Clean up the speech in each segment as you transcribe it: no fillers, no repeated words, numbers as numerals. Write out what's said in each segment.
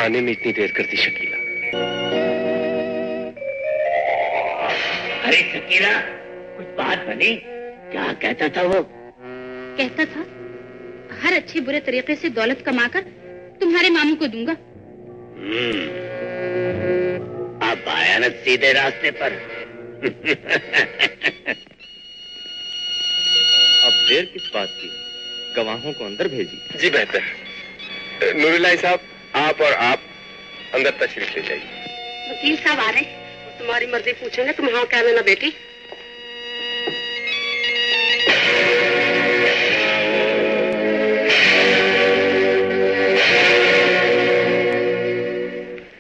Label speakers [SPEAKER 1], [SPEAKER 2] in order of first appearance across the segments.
[SPEAKER 1] आने में इतनी देर कर दी शकीला।
[SPEAKER 2] अरे शकीला, कुछ बात बनी? क्या कहता था वो?
[SPEAKER 3] कहता था हर अच्छे बुरे तरीके से दौलत कमाकर तुम्हारे मामू को दूंगा।
[SPEAKER 2] अब आया ना सीधे रास्ते पर।
[SPEAKER 1] अब देर किस बात की, गवाहों को अंदर भेजिए।
[SPEAKER 4] जी बेहतर। नूरुल्लाह साहब, आप और आप अंदर तशरीफ ले जाइए।
[SPEAKER 5] वकील साहब आ रहे हैं, तुम्हारी मर्जी पूछेंगे, तुम हाँ कह देना बेटी।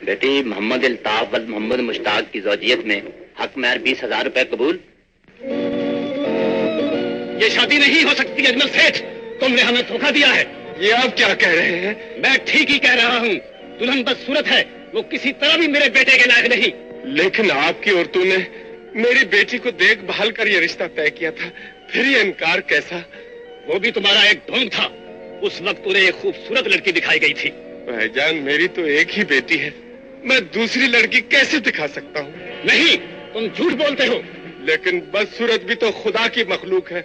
[SPEAKER 2] बेटी, मोहम्मद अल्ताफ वल मोहम्मद मुश्ताक की ज़ौजियत में हक महर 20,000 रुपए कबूल।
[SPEAKER 6] ये शादी नहीं हो सकती अजमल सेठ, तुमने हमें धोखा दिया है।
[SPEAKER 4] ये आप क्या कह रहे हैं?
[SPEAKER 6] मैं ठीक ही कह रहा हूँ। दुल्हन बदसूरत है, वो किसी तरह भी मेरे बेटे के लायक नहीं।
[SPEAKER 4] लेकिन आपकी औरतों ने मेरी बेटी को देखभाल कर ये रिश्ता तय किया था, फिर ये इनकार कैसा?
[SPEAKER 6] वो भी तुम्हारा एक ढोंग था। उस वक्त उन्हें एक खूबसूरत लड़की दिखाई गई थी।
[SPEAKER 4] भाईजान, मेरी तो एक ही बेटी है, मैं दूसरी लड़की कैसे दिखा सकता हूँ?
[SPEAKER 6] नहीं, तुम झूठ बोलते हो।
[SPEAKER 4] लेकिन बदसूरत भी तो खुदा की मखलूक है।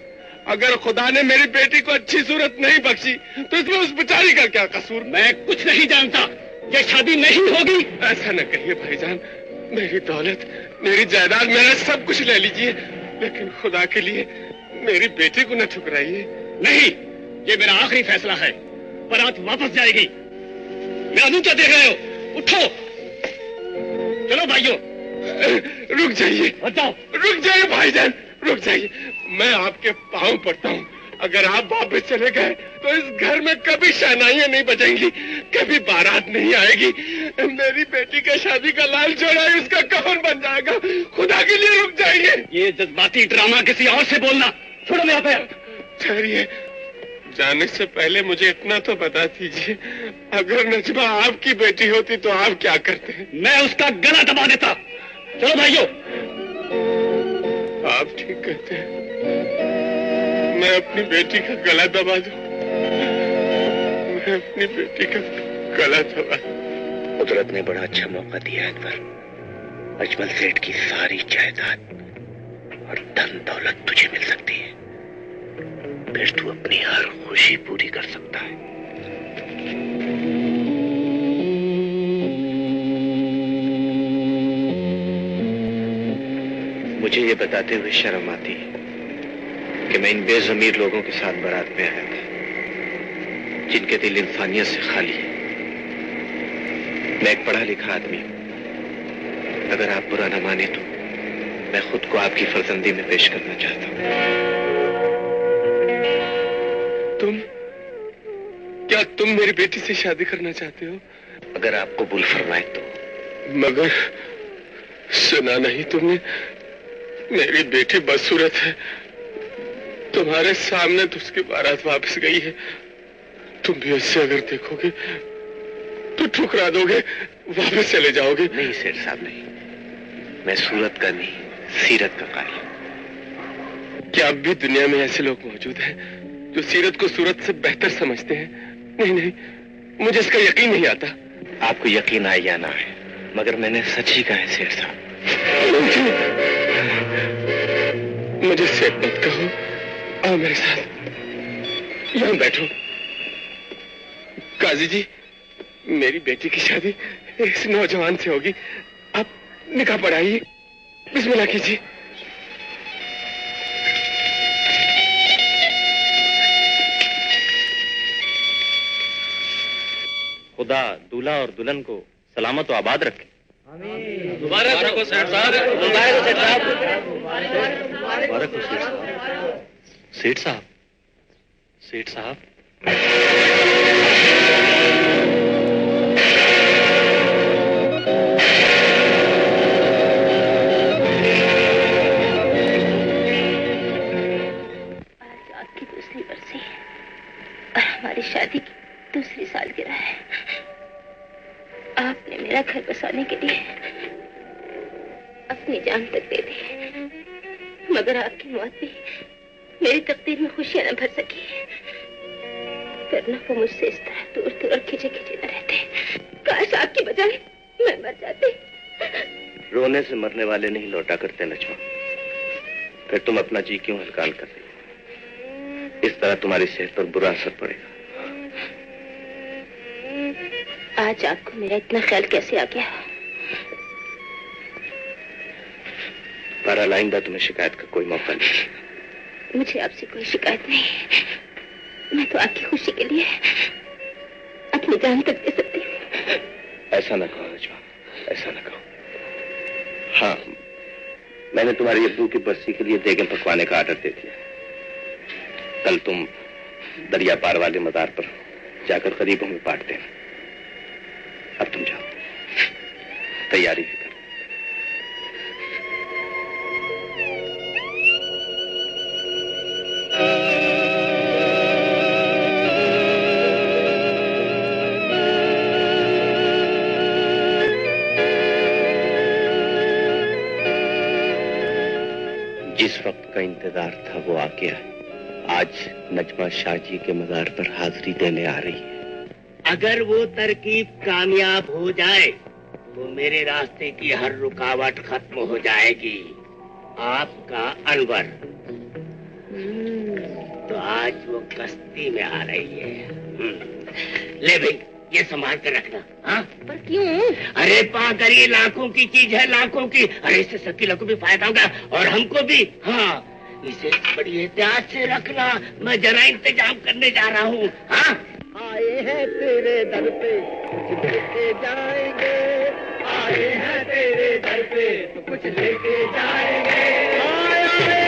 [SPEAKER 4] अगर खुदा ने मेरी बेटी को अच्छी सूरत नहीं बख्शी तो इसमें उस बेचारी का क्या कसूर?
[SPEAKER 6] मैं कुछ नहीं जानता, ये शादी नहीं होगी।
[SPEAKER 4] ऐसा न कहिए भाईजान, मेरी दौलत, मेरी जायदाद, मेरा सब कुछ ले लीजिए, लेकिन खुदा के लिए मेरी बेटी को न ठुकराइए।
[SPEAKER 6] नहीं, ये मेरा आखिरी फैसला है। बारात वापस जाएगी। मेरा मुंह क्या देख रहे हो? उठो, चलो भाइयों।
[SPEAKER 4] रुक जाइए,
[SPEAKER 6] जाओ।
[SPEAKER 4] रुक जाइए भाईजान, रुक जाइए। मैं आपके पांव पड़ता हूँ। अगर आप वापस चले गए तो इस घर में कभी शहनाइयां नहीं बजेंगी, कभी बारात नहीं आएगी। मेरी बेटी का शादी का लाल जोड़ा है, उसका कफन बन जाएगा। खुदा के लिए रुक जाइए।
[SPEAKER 6] ये जज्बाती ड्रामा किसी और से बोलना। छोड़ो मेरा पैर।
[SPEAKER 4] ठहरिए, जाने से पहले मुझे इतना तो बता दीजिए, अगर नजमा आपकी बेटी होती तो आप क्या करते?
[SPEAKER 6] मैं उसका गला दबा देता। चलो भाइयों।
[SPEAKER 4] आप ठीक कहते हैं, मैं अपनी बेटी का गला दबा दूं। मैं अपनी बेटी का गला दबा दूं।
[SPEAKER 2] कुदरत ने बड़ा अच्छा मौका दिया है अकबर। अजमल सेठ की सारी जायदाद और धन दौलत तुझे मिल सकती है, फिर तू अपनी हर खुशी पूरी कर सकता है। मुझे ये बताते हुए शर्म आती है कि मैं इन बेज़मीर लोगों के साथ बारात में आया था, जिनके दिल इंसानियत से खाली है। मैं एक पढ़ा लिखा आदमी हूं। अगर आप बुरा न माने तो मैं खुद को आपकी फर्जंदी में पेश करना चाहता हूं।
[SPEAKER 4] क्या तुम मेरी बेटी से शादी करना चाहते हो?
[SPEAKER 2] अगर आप कबूल फरमाए तो।
[SPEAKER 4] मगर सुना नहीं तुमने, मेरी बेटी बदसूरत है। तुम्हारे सामने तो उसकी बारात वापस गई है। तुम भी उससे अगर देखोगे तो ठुकरा दोगे, वापस चले जाओगे।
[SPEAKER 2] नहीं सेठ साहब, नहीं। मैं सूरत का नहीं, सीरत का कारी।
[SPEAKER 4] क्या अब भी दुनिया में ऐसे लोग मौजूद हैं जो सीरत को सूरत से बेहतर समझते हैं? नहीं नहीं, मुझे इसका यकीन नहीं आता।
[SPEAKER 2] आपको यकीन आए या ना आए, मगर मैंने सच ही कहा है सेठ साहब।
[SPEAKER 4] मुझे सेठ मत कहो, आओ मेरे साथ, यहाँ बैठो। काजी जी, मेरी बेटी की शादी इस नौजवान से होगी, आप निकाह पढ़ाइए, बिस्मिल्लाह कीजिए।
[SPEAKER 1] खुदा दूल्हा और दुल्हन को सलामत और आबाद रखे।
[SPEAKER 6] मुबारक हो सेठ साहब।
[SPEAKER 2] मुबारक हो सेठ साहब।
[SPEAKER 1] मुबारक हो सेठ साहब। सेठ साहब, सेठ साहब।
[SPEAKER 3] आज आपकी दूसरी बरसी और हमारी शादी की दूसरी सालगिरह है। आपने मेरा घर बसाने के लिए अपनी जान तक दे दी, मगर आपकी मौत भी मेरी तकदीर में खुशियां न भर सकी। वरना वो मुझसे इस तरह दूर दूर और खिंचे खिंचे न रहते। काश आपकी बजाय मैं मर जाती।
[SPEAKER 2] रोने से मरने वाले नहीं लौटा करते नजमा। फिर तुम अपना जी क्यों हलकान कर रही हो? इस तरह तुम्हारी सेहत पर बुरा असर पड़ेगा।
[SPEAKER 3] आज आपको मेरा इतना ख्याल कैसे आ गया?
[SPEAKER 2] पर आइंदा तुम्हें शिकायत का कोई मौका नहीं।
[SPEAKER 3] मुझे आपसे कोई शिकायत नहीं। मैं तो आपकी खुशी के लिए अपनी जान तक दे सकती हूँ।
[SPEAKER 2] ऐसा ना कहो नजमा, ऐसा ना कहो। हाँ, मैंने तुम्हारी अब्बू की बरसी के लिए देगे पकवाने का ऑर्डर दे दिया। कल तुम दरिया पार वाले मजार पर जाकर गरीबों में बांट देना। अब तुम जाओ, तैयारी भी करो। जिस वक्त का इंतजार था वो आ गया है। आज नजमा शाह जी के मजार पर हाजिरी देने आ रही है।
[SPEAKER 6] अगर वो तरकीब कामयाब हो जाए तो मेरे रास्ते की हर रुकावट खत्म हो जाएगी। आपका अनवर। तो आज वो कश्ती में आ रही है। ले भाई, ये संभाल कर रखना। हाँ?
[SPEAKER 3] पर क्यों?
[SPEAKER 6] अरे पाकर ये लाखों की चीज है, लाखों की। अरे इससे शकीला को भी फायदा होगा और हमको भी। हाँ, इसे बड़ी एहतियात से रखना। मैं जरा इंतजाम करने जा रहा हूँ। हाँ?
[SPEAKER 7] आए हैं तेरे दर पे कुछ लेके जाएंगे। आए हैं तेरे दर पे तो कुछ लेके जाएंगे। आए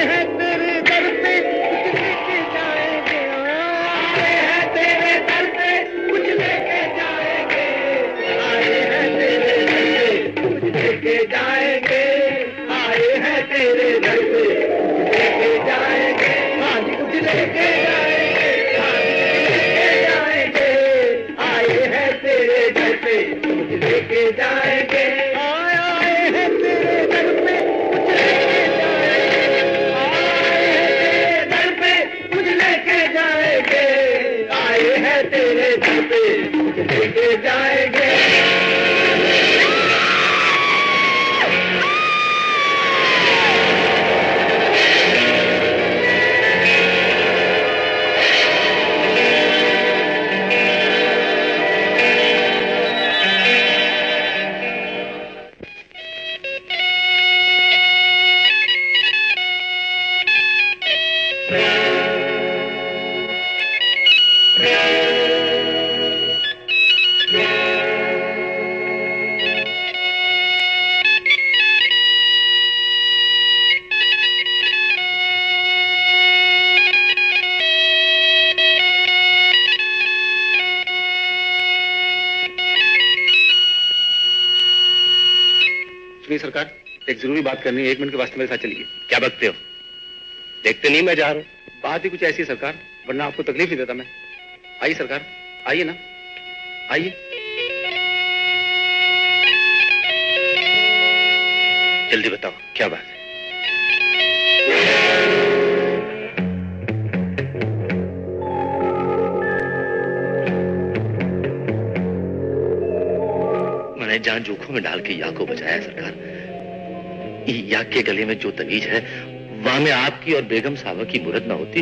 [SPEAKER 7] हैं तेरे दर पे कुछ लेके जाएंगे। आए हैं तेरे दर पे कुछ लेके जाएंगे। आए हैं तेरे दर पे कुछ लेके जाएंगे। आए हैं तेरे दर पे कुछ लेके जाएंगे। हाँ जी, कुछ लेके जाएंगे। तेरे घर पे कुछ लेके जाएंगे। आए हैं तेरे घर पे कुछ लेके जाएंगे। आए हैं तेरे घर पे कुछ लेके जाएंगे। आए हैं तेरे घर पे कुछ लेके जाएंगे।
[SPEAKER 8] सरकार, एक जरूरी बात करनी है। 1 मिनट के वास्ते मेरे साथ चलिए।
[SPEAKER 2] क्या बकते हो? देखते नहीं मैं जा रहा हूं।
[SPEAKER 8] बात ही कुछ ऐसी है सरकार, वरना आपको तकलीफ नहीं देता मैं। आइए सरकार, आइए ना, आइए।
[SPEAKER 2] जल्दी बताओ क्या बात है। मैंने जान जोखों में डाल के या को बचाया सरकार। या के गले में जो तवीज है वहां में आपकी और बेगम साहबा की मुरद ना होती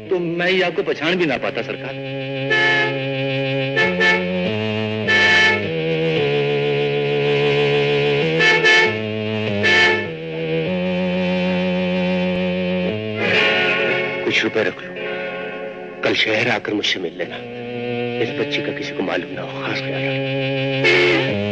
[SPEAKER 2] तो मैं या को पहचान भी ना पाता सरकार। कुछ रुपए रख लो, कल शहर आकर मुझसे मिल लेना। इस बच्ची का किसी को मालूम ना हो, खास ख्याल रखना।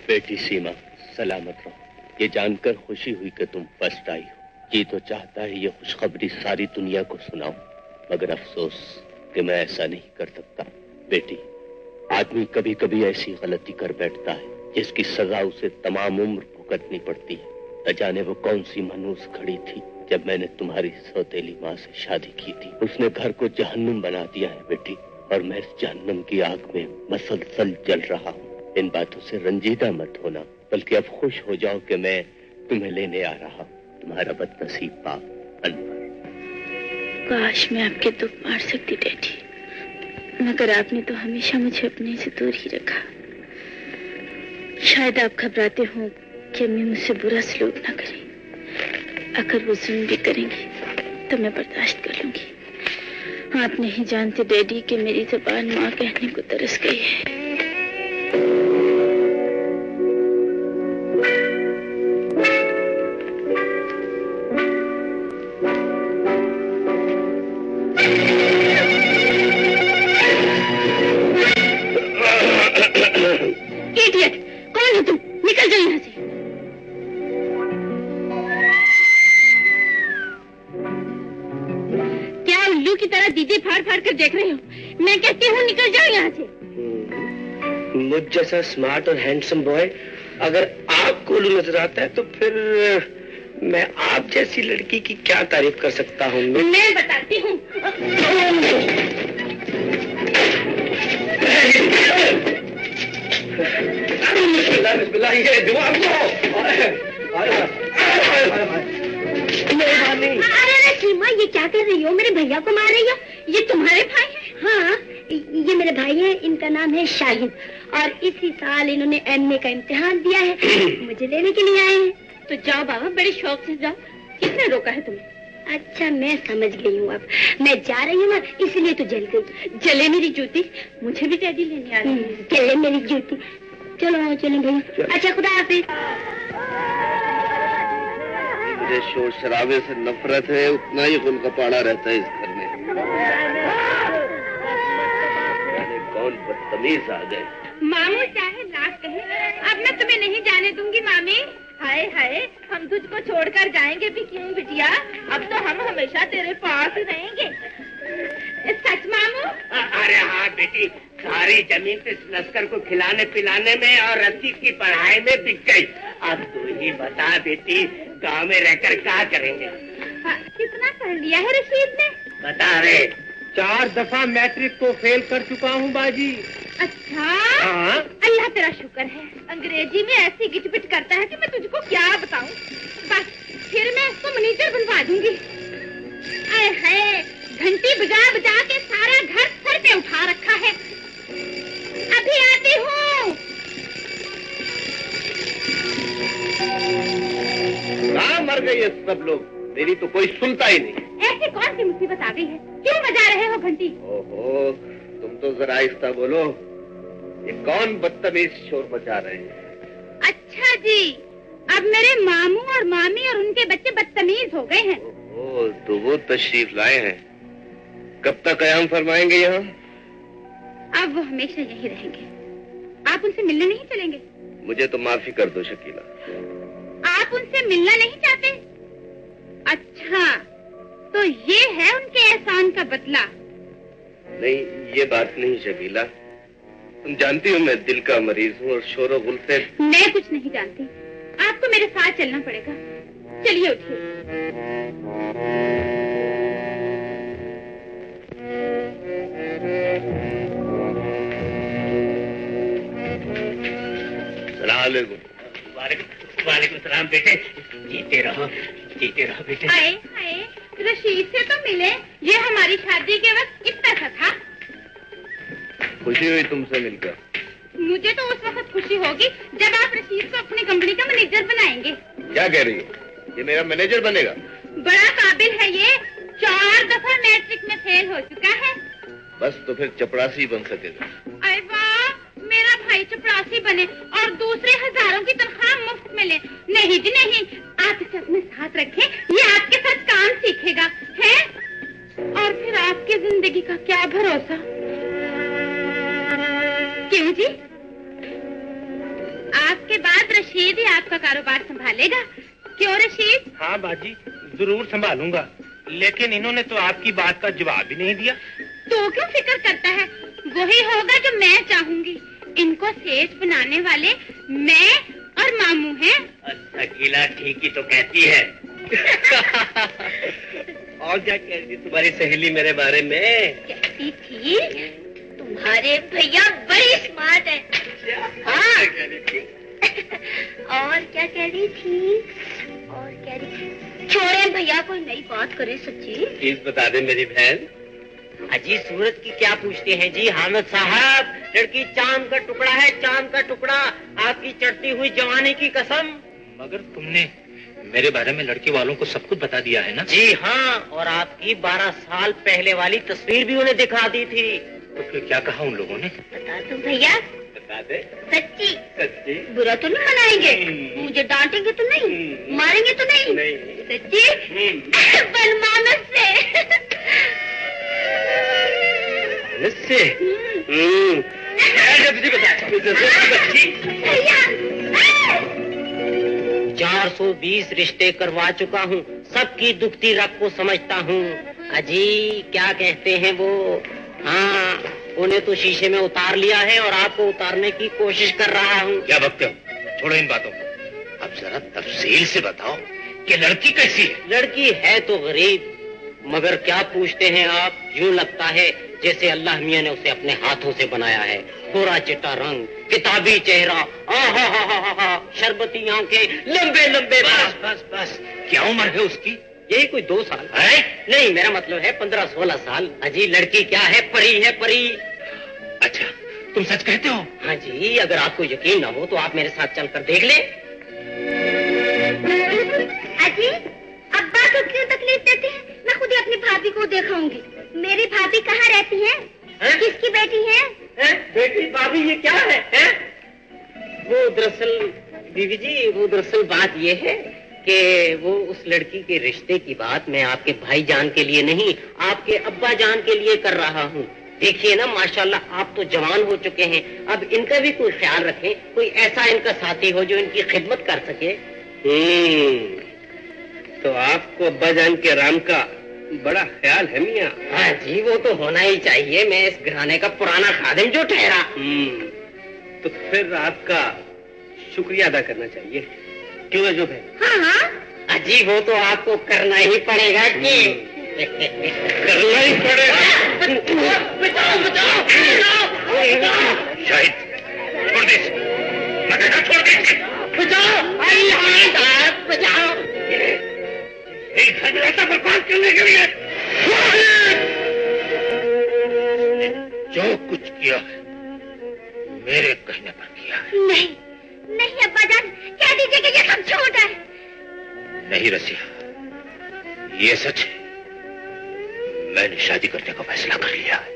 [SPEAKER 6] बेटी सीमा सलामत रहो। ये जानकर खुशी हुई कि तुम फर्स्ट आई हो। जी तो चाहता है ये खुशखबरी सारी दुनिया को सुनाऊं, मगर अफसोस कि मैं ऐसा नहीं कर सकता। बेटी, आदमी कभी कभी ऐसी गलती कर बैठता है जिसकी सजा उसे तमाम उम्र भुगतनी पड़ती है। न जाने वो कौन सी मनहूस घड़ी थी जब मैंने तुम्हारी सौतेली माँ से शादी की थी। उसने घर को जहन्नुम बना दिया है बेटी, और मैं इस जहन्नुम की आग में मसलसल जल रहा हूँ। इन बातों से रंजीदा मत होना, बल्कि अब खुश हो जाओ कि मैं तुम्हें लेने आ रहा हूँ। तुम्हारा बदनसीब बाप अनवर।
[SPEAKER 3] काश मैं आपके दुख मार सकती डैडी, मगर आपने तो हमेशा मुझे अपने से दूर ही रखा। शायद आप घबराते हो कि अम्मी मुझसे बुरा सलूक ना करें। अगर वो जुल्म भी करेंगी तो मैं बर्दाश्त कर लूंगी। आप नहीं जानते डैडी कि मेरी ज़बान माँ कहने को तरस गई है। इडियट, कौन हो तुम? निकल जाओ यहाँ से। क्या उल्लू की तरह दीदी फाड़ फाड़ कर देख रहे हो? मैं कहती हूँ निकल जाओ यहाँ से।
[SPEAKER 6] मुझ जैसा स्मार्ट और हैंडसम बॉय अगर आपको उल्लू नजर आता है तो फिर मैं आप जैसी लड़की की क्या तारीफ कर सकता हूँ।
[SPEAKER 3] मैं बताती हूँ। अरे सीमा, ये क्या कर रही हो? मेरे भैया को मार रही हो? ये तुम्हारे भाई हैं? हाँ, ये मेरे भाई हैं। इनका नाम है शाहिद और इसी साल इन्होंने एमए का इम्तिहान दिया है। मुझे लेने के लिए आए हैं। तो जाओ बाबा, बड़े शौक से जाओ। किसने रोका है तुम्हें? अच्छा, मैं समझ गई हूँ। अब मैं जा रही हूँ ना, इसलिए तो जल गई। जले मेरी जूती, मुझे भी डैडी लेने आ रही है। जले मेरी जूती। चलो चलो भैया। अच्छा, खुदा हाफिज।
[SPEAKER 2] मुझे शोर शराबे से नफरत है, उतना ही खून का पाड़ा रहता है इस घर में। कौन बदतमीज आ गए।
[SPEAKER 3] मामू चाहे लाख कहे, अब मैं तुम्हें नहीं जाने दूंगी मामी। हाय हाय, हम तुझको छोड़कर जाएंगे भी क्यों बिटिया? अब तो हम हमेशा तेरे पास ही रहेंगे। सच मामू?
[SPEAKER 6] अरे हाँ बेटी, सारी जमीन तो इस लश्कर को खिलाने पिलाने में और रसीद की पढ़ाई में बिक गई। अब तू ही बता बेटी, गांव में रहकर क्या करेंगे?
[SPEAKER 3] कितना पढ़ लिया है रशीद ने?
[SPEAKER 6] बता रे।
[SPEAKER 7] 4 दफा मैट्रिक को फेल कर चुका हूँ बाजी।
[SPEAKER 3] अच्छा?
[SPEAKER 7] हाँ।
[SPEAKER 3] अल्लाह तेरा शुक्र है। अंग्रेजी में ऐसी गिचपिच करता है कि मैं तुझको क्या बताऊं। बस फिर मैं इसको मैनेजर बनवा दूंगी। आए हाय, घंटी बजा बजा के सारा घर सर पे उठा रखा है। अभी आती हूँ।
[SPEAKER 2] कहाँ मर गए ये सब लोग? मेरी तो कोई सुनता ही नहीं।
[SPEAKER 3] ऐसी कौन सी मुसीबत आ गई है? क्यों बजा रहे हो घंटी?
[SPEAKER 2] ओहो, तुम तो जरा आहिस्ता बोलो। ये कौन बदतमीज शोर मचा रहे हैं?
[SPEAKER 3] अच्छा जी, अब मेरे मामू और मामी और उनके बच्चे बदतमीज हो गए हैं।
[SPEAKER 2] ओह, तो वो तशरीफ लाए हैं। कब तक कयाम फरमाएंगे यहाँ?
[SPEAKER 3] अब वो हमेशा यही रहेंगे। आप उनसे मिलने नहीं चलेंगे?
[SPEAKER 2] मुझे तो माफी कर दो शकीला।
[SPEAKER 3] आप उनसे मिलना नहीं चाहते? अच्छा, तो ये है उनके एहसान का बदला।
[SPEAKER 2] नहीं, ये बात नहीं शकीला। तुम जानती हो मैं दिल का मरीज हूँ और शोर गुल से।
[SPEAKER 3] मैं कुछ नहीं जानती। आपको मेरे साथ चलना पड़ेगा। चलिए उठिए।
[SPEAKER 6] वालेकुम सलाम बेटे। जीते रहो बेटे।
[SPEAKER 3] आए आए, रशीद से तो मिले। ये हमारी शादी के वक्त कितना सा था।
[SPEAKER 2] खुशी हुई तुमसे मिलकर।
[SPEAKER 3] मुझे तो उस वक्त खुशी होगी जब आप रशीद को अपनी कंपनी का मैनेजर बनाएंगे।
[SPEAKER 2] क्या कह रही हो? ये मेरा मैनेजर बनेगा?
[SPEAKER 3] बड़ा काबिल है ये। 4 दफा मैट्रिक में फेल हो चुका है।
[SPEAKER 2] बस तो फिर चपरासी बन सकेगा।
[SPEAKER 3] अरे वाह, मेरा भाई चपरासी बने और दूसरे हजारों की तनख्वाह मुफ्त मिले। नहीं जी नहीं, आप इसे अपने साथ रखें। ये आपके साथ काम सीखेगा है। और फिर आपकी जिंदगी का क्या भरोसा? क्यों जी? आपके बाद रशीद ही आपका कारोबार संभालेगा। क्यों रशीद?
[SPEAKER 6] हाँ बाजी, जरूर संभालूंगा, लेकिन इन्होंने तो आपकी बात का जवाब भी नहीं दिया।
[SPEAKER 3] तो क्यों फिक्र करता है? वही होगा जो मैं चाहूंगी। इनको सेठ बनाने वाले मैं और मामू हैं।
[SPEAKER 6] शकीला ठीक ही तो कहती है। और क्या कहती तुम्हारी सहेली मेरे बारे में?
[SPEAKER 3] कहती थी तुम्हारे भैया बड़ी स्मार्ट है।
[SPEAKER 6] हाँ।
[SPEAKER 3] और क्या कह रही थी? और कह रही थी छोड़े भैया, कोई नई बात करे सच्ची।
[SPEAKER 6] प्लीज बता दे मेरी बहन। अजी सूरज की क्या पूछते हैं जी हामिद साहब? लड़की चांद का टुकड़ा है, चांद का टुकड़ा, आपकी चढ़ती हुई जवानी की कसम।
[SPEAKER 1] मगर तुमने मेरे बारे में लड़के वालों को सब कुछ बता दिया है ना?
[SPEAKER 6] जी हाँ, और आपकी 12 साल पहले वाली तस्वीर भी उन्हें दिखा दी थी।
[SPEAKER 1] तो फिर क्या कहा उन लोगों ने?
[SPEAKER 3] बता दो भैया।
[SPEAKER 6] बता दे।
[SPEAKER 3] सच्ची?
[SPEAKER 6] सच्ची?
[SPEAKER 3] बुरा तो नहीं मनाएंगे? मुझे डांटेंगे तो नहीं? मारेंगे तो नहीं?
[SPEAKER 6] नहीं।
[SPEAKER 3] सच्ची? बनमानस से। भैया
[SPEAKER 6] 420 रिश्ते करवा चुका हूँ, सबकी दुखती रग को समझता हूँ। अजी क्या कहते हैं वो? हाँ, उन्हें तो शीशे में उतार लिया है और आपको उतारने की कोशिश कर रहा हूँ।
[SPEAKER 1] क्या बकते हो? छोड़ो इन बातों को, अब जरा तफसील से बताओ कि लड़की कैसी है?
[SPEAKER 6] लड़की है तो गरीब, मगर क्या पूछते हैं आप? यूं लगता है जैसे अल्लाह मियां ने उसे अपने हाथों से बनाया है। गोरा चिट्टा रंग, किताबी चेहरा, शरबती आंखें, लंबे लंबे।
[SPEAKER 1] बस बस बस, क्या उम्र है उसकी?
[SPEAKER 6] यही कोई 2 साल है। नहीं, मेरा मतलब है 15-16 साल। अजी लड़की क्या है? परी है, परी।
[SPEAKER 1] अच्छा, तुम सच कहते हो?
[SPEAKER 6] हाँ जी, अगर आपको यकीन ना हो तो आप मेरे साथ चलकर देख ले।
[SPEAKER 3] अजी अब्बा को क्यों तकलीफ देते हैं? मैं खुद ही अपनी भाभी को दिखाऊंगी। मेरी भाभी कहाँ रहती है? किसकी बेटी है?
[SPEAKER 6] बेटी भाभी ये क्या है? वो दरअसल बीवी जी, वो दरअसल बात ये है कि वो उस लड़की के रिश्ते की बात मैं आपके भाई जान के लिए नहीं, आपके अब्बा जान के लिए कर रहा हूँ। देखिए ना, माशाल्लाह आप तो जवान हो चुके हैं, अब इनका भी कोई ख्याल रखें, कोई ऐसा इनका साथी हो जो इनकी खिदमत कर सके।
[SPEAKER 2] तो आपको अब्बा जान के राम का बड़ा ख्याल है मियाँ?
[SPEAKER 6] हाँ जी, वो तो होना ही चाहिए। मैं इस घराने का पुराना खादिम जो ठहरा।
[SPEAKER 2] तो फिर आपका शुक्रिया अदा करना चाहिए, क्यों है जो है?
[SPEAKER 3] हाँ हाँ।
[SPEAKER 6] अजी वो तो आपको करना ही पड़ेगा कि
[SPEAKER 2] करना ही पड़ेगा।
[SPEAKER 6] बचाओ बचाओ
[SPEAKER 1] शाहिद, छोड़ दे, मैं कहता छोड़ दे।
[SPEAKER 6] बचाओ, बचाओ।
[SPEAKER 1] एक घर में ऐसा बर्बाद करने के लिए जो कुछ किया है मेरे कहने पर किया है।
[SPEAKER 3] नहीं नहीं अब्बा जान, कह दीजिए कि ये सब झूठ है।
[SPEAKER 1] नहीं रसिया, ये सच है। मैंने शादी करने का फैसला कर लिया है।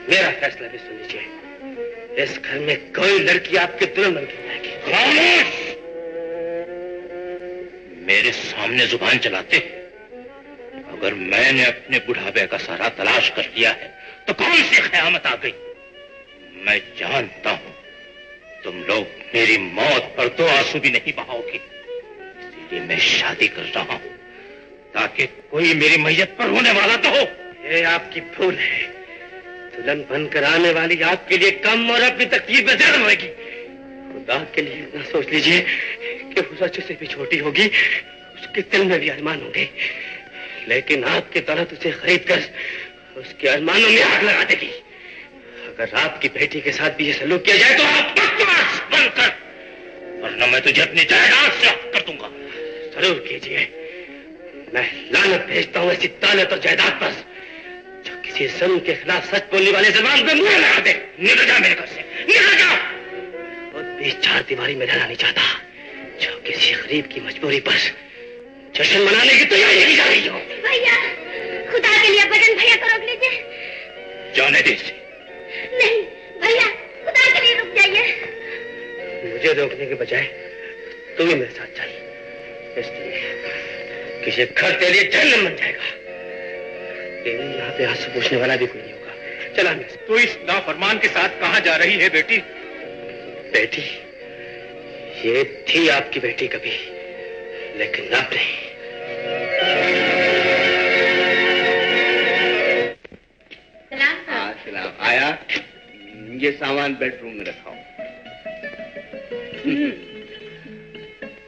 [SPEAKER 2] मेरा फैसला भी सुन लीजिए, इस घर में कोई लड़की आपके दुल्हन बन के आएगी।
[SPEAKER 1] खामोश! मेरे सामने जुबान चलाते हैं। अगर मैंने अपने बुढ़ापे का सारा तलाश कर लिया है तो कौन सी क़यामत आ गई? मैं जानता हूं तुम लोग मेरी मौत पर 2 आंसू भी नहीं बहाओगे, इसीलिए मैं शादी कर रहा हूं ताकि कोई मेरी मैयत पर रोने वाला तो हो।
[SPEAKER 2] ये आपकी भूल है। दुल्हन बनकर आने वाली आपके लिए कम और अपनी तकलीफ में ज्यादा होगी। खुदा के लिए इतना सोच लीजिए कि उस अच्छे से भी छोटी होगी, उसके दिल में भी अरमान होंगे, लेकिन आपके दौलत उसे खरीद कर उसके अरमानों में आग लगा देगी। अगर आपकी बेटी के साथ भी ये सलूक किया जाए तो आप बदमाश बनकर,
[SPEAKER 1] वरना मैं तुझे अपनी जायदाद से हक कर दूंगा।
[SPEAKER 2] जरूर कीजिए। मैं लानत भेजता हूँ ऐसी दौलत और जायदाद पर जो किसी जुल्म के खिलाफ सच बोलने वाले जबान पे मुंह लगा दे।
[SPEAKER 1] निकल जा मेरे घर से, निकल जा।
[SPEAKER 2] और बीच 4 दीवारी में रहना नहीं चाहता जो किसी गरीब की मजबूरी पर जश्न मनाने की तैयारी की जा रही हो।
[SPEAKER 3] भैया खुदा के लिए बदन भैया को रोक लीजिए।
[SPEAKER 1] जाने दे इसे।
[SPEAKER 3] नहीं भैया, खुदा के लिए रुक जाइए।
[SPEAKER 2] मुझे रोकने के बजाय तुम ही मेरे साथ चल, इसलिए किसी घर तेरे लिए जन्म बन जाएगा। लेकिन यहाँ पे आंसू पूछने वाला भी कोई नहीं होगा। चला मैं।
[SPEAKER 1] तू इस नाफरमान के साथ कहाँ जा रही है बेटी?
[SPEAKER 2] बेटी, ये थी आपकी बेटी कभी, लेकिन अब नहीं।
[SPEAKER 9] सलाम। आया, ये सामान बेडरूम में रखा हूं।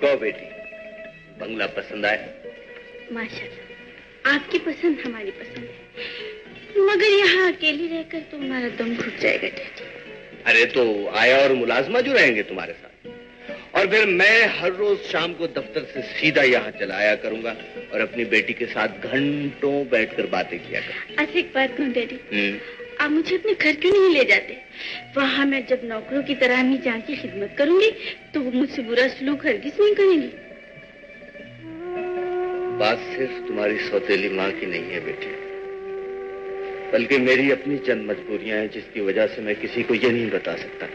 [SPEAKER 9] कहो बेटी, बंगला पसंद आया?
[SPEAKER 3] माशाल्लाह, आपकी पसंद हमारी पसंद है, मगर यहाँ अकेली रहकर तो हमारा दम घुट जाएगा डैडी।
[SPEAKER 9] अरे तो आया और मुलाजमा जो रहेंगे तुम्हारे साथ, और फिर मैं हर रोज शाम को दफ्तर से सीधा यहाँ चला आया करूंगा और अपनी बेटी के साथ घंटों बैठकर बातें किया करूंगा।
[SPEAKER 3] अच्छा एक बात कहूँ डैडी, आप मुझे अपने घर क्यों नहीं ले जाते? वहाँ मैं जब नौकरों की तरह ही जहाँ की खिदमत करूंगी तो वो मुझसे बुरा सलूक हरगिज नहीं करेंगी।
[SPEAKER 9] बात सिर्फ तुम्हारी सौतेली माँ की नहीं है बेटी, बल्कि मेरी अपनी चंद मजबूरियां हैं, जिसकी वजह से मैं किसी को ये नहीं बता सकता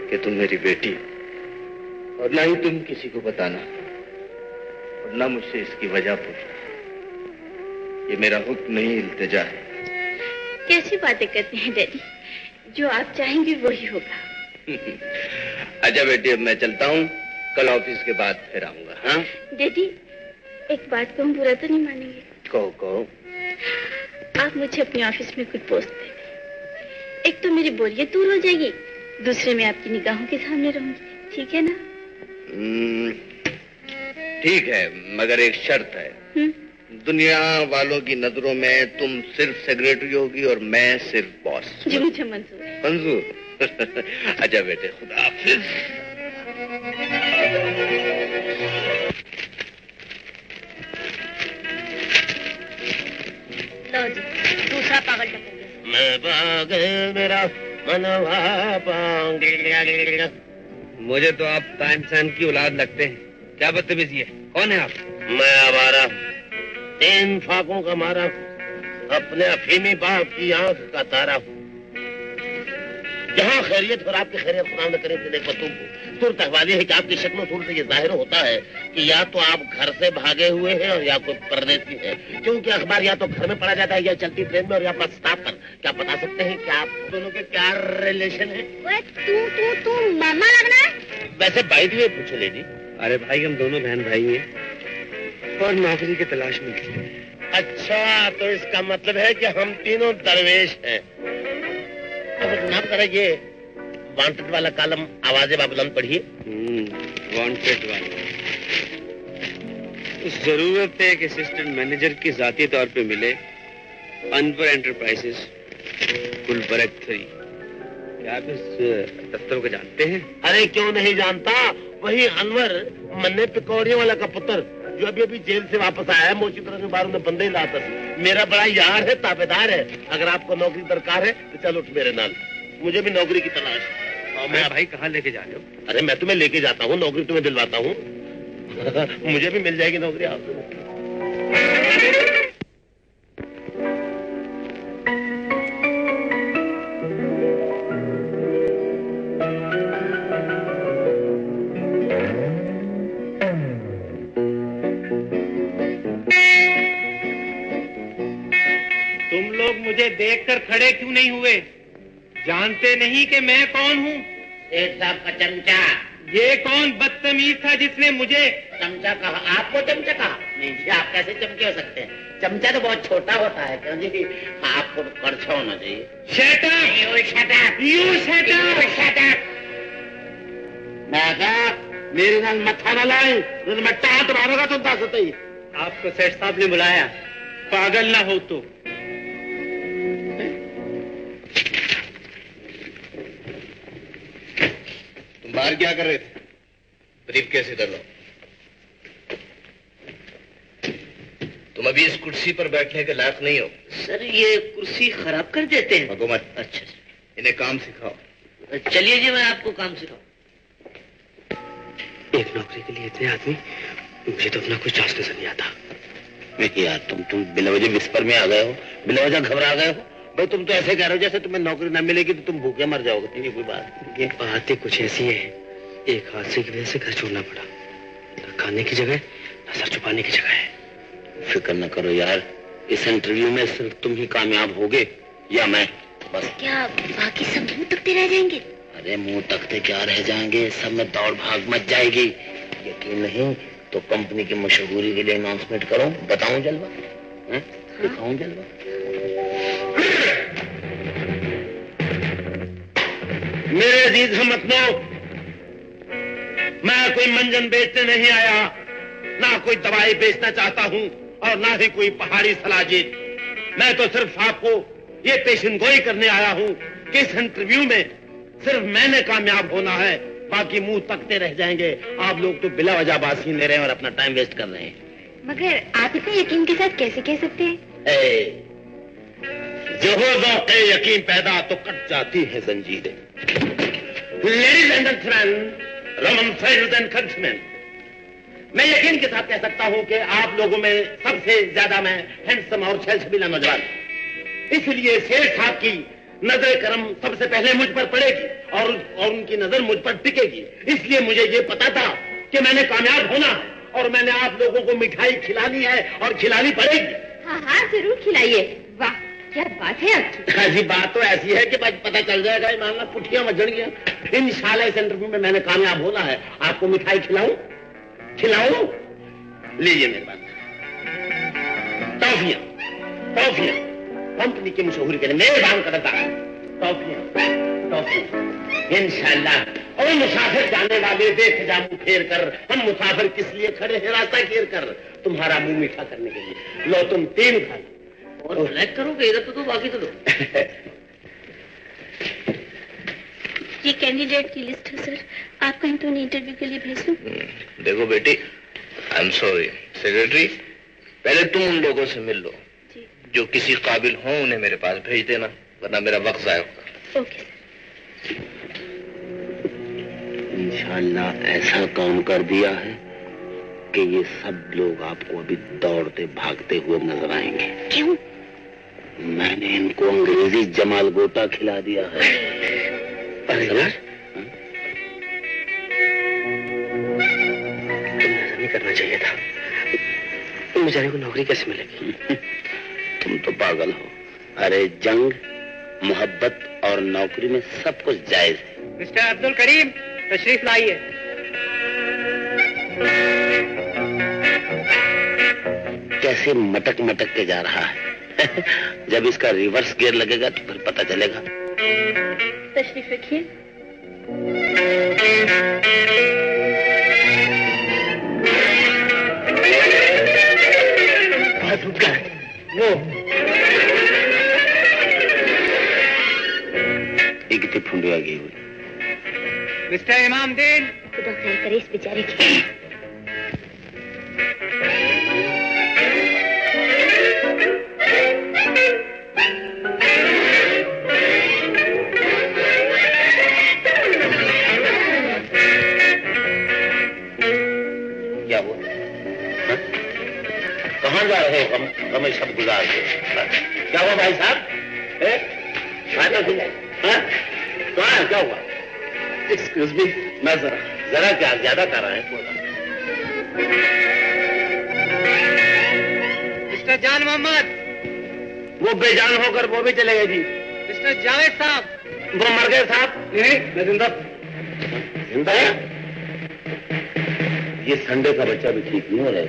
[SPEAKER 9] कि तुम मेरी बेटी हो, और ना ही तुम किसी को बताना, और ना मुझसे इसकी वजह पूछना। ये मेरा हुक्म नहीं, इल्तिजा है।
[SPEAKER 3] कैसी बातें करते हैं डैडी, जो आप चाहेंगे वही होगा।
[SPEAKER 9] अच्छा बेटी, अब मैं चलता हूँ, कल ऑफिस के बाद फिर आऊंगा। हाँ
[SPEAKER 3] डैडी, एक बात कहूँ, बुरा तो नहीं मानेंगे?
[SPEAKER 9] कहो कहो।
[SPEAKER 3] आप मुझे अपने ऑफिस में कुछ पोस्ट दे दें। एक तो मेरी बोरियत दूर हो जाएगी, दूसरे में आपकी निगाहों के सामने रहूंगी, ठीक है ना?
[SPEAKER 9] ठीक है, मगर एक शर्त है। दुनिया वालों की नजरों में तुम सिर्फ सेक्रेटरी होगी और मैं सिर्फ बॉस।
[SPEAKER 3] जो मुझे मंजूर है।
[SPEAKER 9] मंजूर? अच्छा बेटे, खुदा हाफिज।
[SPEAKER 3] लो जी, दूसरा पागल टपक।
[SPEAKER 6] मैं पागल, मेरा मनवा पागल।
[SPEAKER 2] मुझे तो आप तानसेन की औलाद लगते हैं। क्या बदतमीजी है? कौन है आप?
[SPEAKER 6] मैं आवारा, 3 फाकों का मारा, अपने अफीमी बाप की आंख का तारा हूँ। जहाँ खैरियत और आपकी खैरियत खुदा न करे तो देखो सूरत अहवाली है कि आपकी शक्ल सूरत से ये जाहिर होता है कि या तो आप घर से भागे हुए हैं और या कोई परदेसी है, क्योंकि अखबार या तो घर में पढ़ा जाता है या चलती ट्रेन में और या बस स्टॉप पर। क्या बता सकते हैं कि आप दोनों के क्या रिलेशन है?
[SPEAKER 3] तू मामा लगना है?
[SPEAKER 6] वैसे बाई द वे पूछो लेडी।
[SPEAKER 2] अरे भाई, हम दोनों बहन भाई हैं और नौकरी की तलाश में थे।
[SPEAKER 6] अच्छा, तो इसका मतलब है कि हम तीनों दरवेश हैं। अब नाम करा ये वांटेड वाला कॉलम आवाज़े बाबुलंद पढ़िए।
[SPEAKER 2] वांटेड वाला। जरूरत है कि असिस्टेंट मैनेजर की जाती तौर पे मिले अनवर एंटरप्राइजेस, गुलबर्ग 3। क्या आप इस दफ्तर को जानते हैं?
[SPEAKER 6] अरे क्यों नहीं जानता, वही अनवर मन्ने पिकौड़ियों वाला का पुत्र जो अभी अभी जेल से वापस आया है। मोची तरह के बारों में बंदे ही लाता, मेरा बड़ा यार है, ताबेदार है। अगर आपको नौकरी दरकार है तो चलो उठ मेरे नाल, मुझे भी नौकरी की तलाश है।
[SPEAKER 2] मैं भाई कहाँ लेके जा रहे हो?
[SPEAKER 6] अरे मैं तुम्हें लेके जाता हूँ, नौकरी तुम्हें दिलवाता हूँ। मुझे भी मिल जाएगी नौकरी आपको।
[SPEAKER 10] तुम लोग मुझे देखकर खड़े क्यों नहीं हुए? जानते नहीं कि मैं कौन हूँ?
[SPEAKER 6] सेठ साहब का चमचा।
[SPEAKER 10] ये कौन बदतमीज था जिसने मुझे
[SPEAKER 6] चमचा कहा? आपको चमचा कहा? नहीं जी, आप कैसे चमचे हो सकते हैं? चमचा तो बहुत छोटा होता है, क्यों जी? आपको तो करछा होना चाहिए।
[SPEAKER 10] Shut up!
[SPEAKER 6] You shut up!
[SPEAKER 10] You shut up!
[SPEAKER 6] You shut up! मैं कहा मेरे नाल मत्था न लाए, मैं टाट मारूंगा तो दस ही।
[SPEAKER 10] आपको सेठ साहब ने बुलाया, पागल ना हो तो।
[SPEAKER 9] बाहर क्या कर रहे थे? ब्रीफ केस इधर लो। तुम अभी इस कुर्सी पर बैठने के लायक नहीं हो।
[SPEAKER 6] सर ये कुर्सी खराब कर देते हैं।
[SPEAKER 9] हुकूमत,
[SPEAKER 6] अच्छा
[SPEAKER 9] इन्हें काम सिखाओ।
[SPEAKER 6] चलिए जी, मैं आपको काम सिखाऊं।
[SPEAKER 2] एक नौकरी के लिए इतने आदमी, मुझे तो अपना कुछ चांस नजर नहीं आता।
[SPEAKER 6] नहीं यार, तुम बिलवजह विस्पर में आ गए हो, बिलवजह घबरा गए हो। भाई तुम तो ऐसे कह रहे हो जैसे तुम्हें नौकरी ना मिलेगी तो तुम भूखे मर जाओगे। नहीं कोई बात।
[SPEAKER 2] ये बातें कुछ ऐसी है, एक हादसे की वजह से घर छोड़ना पड़ा। न खाने की जगह, न सर छुपाने की जगह है।
[SPEAKER 6] फिक्र न करो यार, इस इंटरव्यू में सिर्फ तुम ही कामयाब होगे या मैं, बस।
[SPEAKER 3] क्या बाकी सब मुंह तकते रह जाएंगे?
[SPEAKER 6] अरे मुंह तकते क्या रह जाएंगे, सब में दौड़ भाग मच जाएगी। यकीन नहीं तो कंपनी की मशहूरी के लिए अनाउंसमेंट करो, बताऊं जलवा, दिखाऊं जलवा।
[SPEAKER 1] मेरे अजीज हमवतनों, मैं कोई मंजन बेचने नहीं आया, ना कोई दवाई बेचना चाहता हूं और ना ही कोई पहाड़ी सलाजीत। मैं तो सिर्फ आपको ये पेशनगोई करने आया हूं कि इस इंटरव्यू में सिर्फ मैंने कामयाब होना है, बाकी मुंह तकते रह जाएंगे। आप लोग तो बिला वजह बासी ले रहे हैं और अपना टाइम वेस्ट कर रहे हैं।
[SPEAKER 3] मगर आप इतने यकीन के साथ कैसे कह सकते हैं?
[SPEAKER 1] जो हो ज़ौक़े यकीन पैदा तो कट जाती है जंजीरें। Ladies and gentleman, Roman friends and countryman, मैं यकीन के साथ कह सकता हूं कि आप लोगों में सबसे ज्यादा मैं हैंडसम और छलछबीला नौजवान, इसलिए शेर साहब की नजर करम सबसे पहले मुझ पर पड़ेगी और उनकी नजर मुझ पर टिकेगी। इसलिए मुझे ये पता था कि मैंने कामयाब होना है और मैंने आप लोगों को मिठाई खिलानी है और खिलानी पड़ेगी।
[SPEAKER 3] हाँ हाँ जरूर खिलाइए। वाह क्या बात है आपकी।
[SPEAKER 1] हाँ जी, बात तो ऐसी है कि पता चल जाएगा, मानना पुठिया मजड़ गया। इंशाल्लाह इस इंटरव्यू में मैंने कामयाब होना है। आपको मिठाई खिलाऊं? लीजिए मेरे पास टॉफियां, टॉफियां कंपनी की मशहूरी के लिए मेहरबान करता है। टॉफियां इंशाल्लाह। और मुसाफिर जाने वाले देख जा मुंह फेर कर, हम मुसाफिर किस लिए खड़े हैं रास्ता घेर कर, तुम्हारा मुंह मीठा करने के लिए। लो तुम 3 खा लो और सेलेक्ट करोगे, इधर तो दो बाकी तो दो।
[SPEAKER 3] ये कैंडिडेट की लिस्ट है सर, आप कहीं तो उन्हें इंटरव्यू के लिए भेज दूं?
[SPEAKER 9] देखो बेटी, आई एम सॉरी सेक्रेटरी, पहले तुम उन लोगों से मिल लो जो किसी काबिल हो, उन्हें मेरे पास भेज देना, वरना मेरा वक्त जाया होगा।
[SPEAKER 3] ओके।
[SPEAKER 6] इंशाल्लाह ऐसा काम कर दिया है कि ये सब लोग आपको अभी दौड़ते भागते हुए नजर आएंगे।
[SPEAKER 3] क्यों?
[SPEAKER 6] मैंने इनको अंग्रेजी जमाल गोटा खिला दिया है।
[SPEAKER 2] अरे यार, तुमने ऐसा नहीं करना चाहिए था। तुम बेचारे को नौकरी कैसे मिलेगी?
[SPEAKER 6] तुम तो पागल हो। अरे जंग, मोहब्बत और नौकरी में सब कुछ जायज है।
[SPEAKER 10] मिस्टर अब्दुल करीम, तशरीफ लाइए।
[SPEAKER 6] कैसे मटक मटक के जा रहा है। जब इसका रिवर्स गियर लगेगा तो फिर पता चलेगा।
[SPEAKER 3] तशरीफ रखिए।
[SPEAKER 6] वो एक कितनी फुंडिया गई हुई।
[SPEAKER 10] मिस्टर इमामदीन,
[SPEAKER 3] खुदा खैर करे इस बेचारे की।
[SPEAKER 6] क्या हुआ? कहाँ जा रहे हो हमें सब गुजार के? क्या हुआ भाई साहब? कहाँ क्या हुआ? एक्सक्यूज मी, मैं जरा क्या ज्यादा कर रहे हैं।
[SPEAKER 10] मिस्टर जान मोहम्मद,
[SPEAKER 1] वो बेजान होकर वो भी चले गए जी।
[SPEAKER 10] मिस्टर जावेद साहब,
[SPEAKER 1] वो मर गए साहब।
[SPEAKER 10] नहीं, मैं जिंदा।
[SPEAKER 1] जिंदा है? ये संडे का बच्चा भी ठीक नहीं हो रहा है।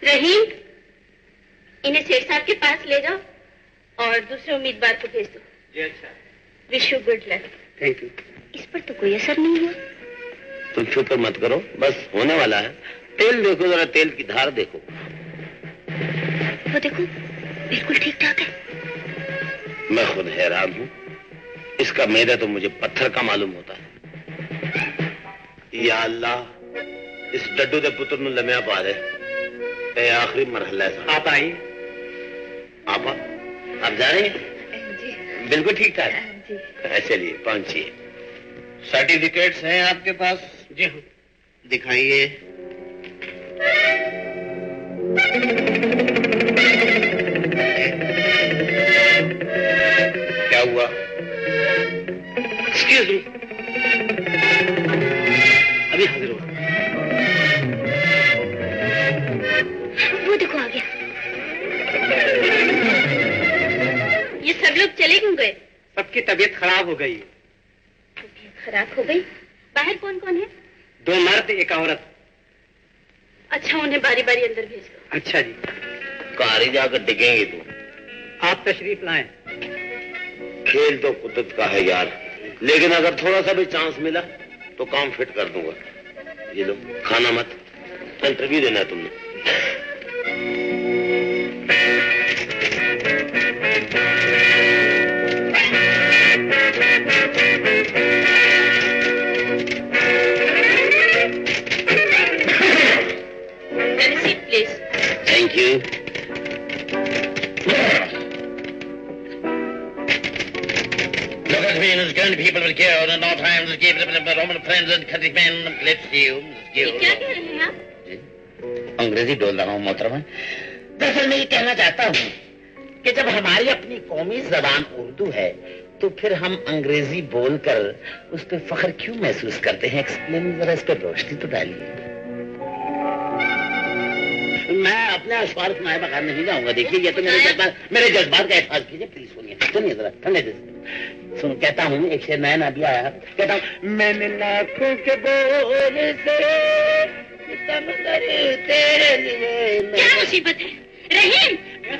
[SPEAKER 3] रहीम, इन्हें सेठ साहब के पास ले जाओ और दूसरे उम्मीदवार को भेज दो।
[SPEAKER 10] जी अच्छा।
[SPEAKER 3] Wish you good luck.
[SPEAKER 1] Thank you.
[SPEAKER 3] इस पर तो कोई असर नहीं हुआ।
[SPEAKER 6] तुम फिक्र मत करो, बस होने वाला है। तेल देखो जरा, तेल की धार देखो।
[SPEAKER 3] वो देखो, बिल्कुल ठीक ठाक है।
[SPEAKER 6] मैं खुद हैरान हूँ, इसका मैदा तो मुझे पत्थर का मालूम होता है। या अल्लाह, इस डड्डू दे पुत्र ਨੂੰ लम्या पा दे। ये आखिरी मरहला है।
[SPEAKER 10] आप आइए।
[SPEAKER 6] आप जा रहे हैं?
[SPEAKER 3] जी।
[SPEAKER 6] बिल्कुल ठीक ठाक।
[SPEAKER 3] जी।
[SPEAKER 6] चलिए पहुंचिए। सर्टिफिकेट्स हैं आपके पास?
[SPEAKER 10] जी हाँ।
[SPEAKER 6] दिखाइए। क्या हुआ?
[SPEAKER 2] एक्सक्यूज मी, अभी हाजिर हो।
[SPEAKER 3] वो देखो आ गया। लोग चले क्यों गए?
[SPEAKER 10] सबकी तबीयत खराब हो गई।
[SPEAKER 3] तबीयत खराब हो गई? बाहर कौन कौन है?
[SPEAKER 10] 2 मर्द 1 औरत।
[SPEAKER 3] अच्छा, उन्हें बारी बारी अंदर भेज दो।
[SPEAKER 10] अच्छा जी।
[SPEAKER 9] कारी जाकर डिगेंगे तू।
[SPEAKER 10] आप तशरीफ लाएं।
[SPEAKER 9] खेल तो कुदरत का है यार, लेकिन अगर थोड़ा सा भी चांस मिला तो काम फिट कर दूंगा। ये लो, खाना मत, इंटरव्यू देना है तुमने। Thank you. Look at me, Mrs. Gunn. People will care, and all times give them Roman friends and countrymen. Let's see you.
[SPEAKER 3] ये क्या कह रहे हैं आप?
[SPEAKER 9] अंग्रेजी बोल रहा हूँ मोहतरमा। दरअसल मैं ये कहना चाहता हूँ कि जब हमारी अपनी कौमी जबान उर्दू है तो फिर हम अंग्रेजी बोलकर उस पर फख्र क्यों महसूस करते हैं? एक्सप्लेन जरा, इस पर रोशनी तो डालिए। मैं अपने अशवार सुनाए बगैर नहीं जाऊंगा। देखिए, ये तो मेरे जज्बात का एहसास कीजिए प्लीज। सुनिए जरा ठंडे दिल से। सुन, कहता हूँ, एक शेर नया अभी आया, कहता हूँ, मैंने लाखों के बोल से समंदर तेरे लिए।
[SPEAKER 3] क्या मुसीबत है रहीम?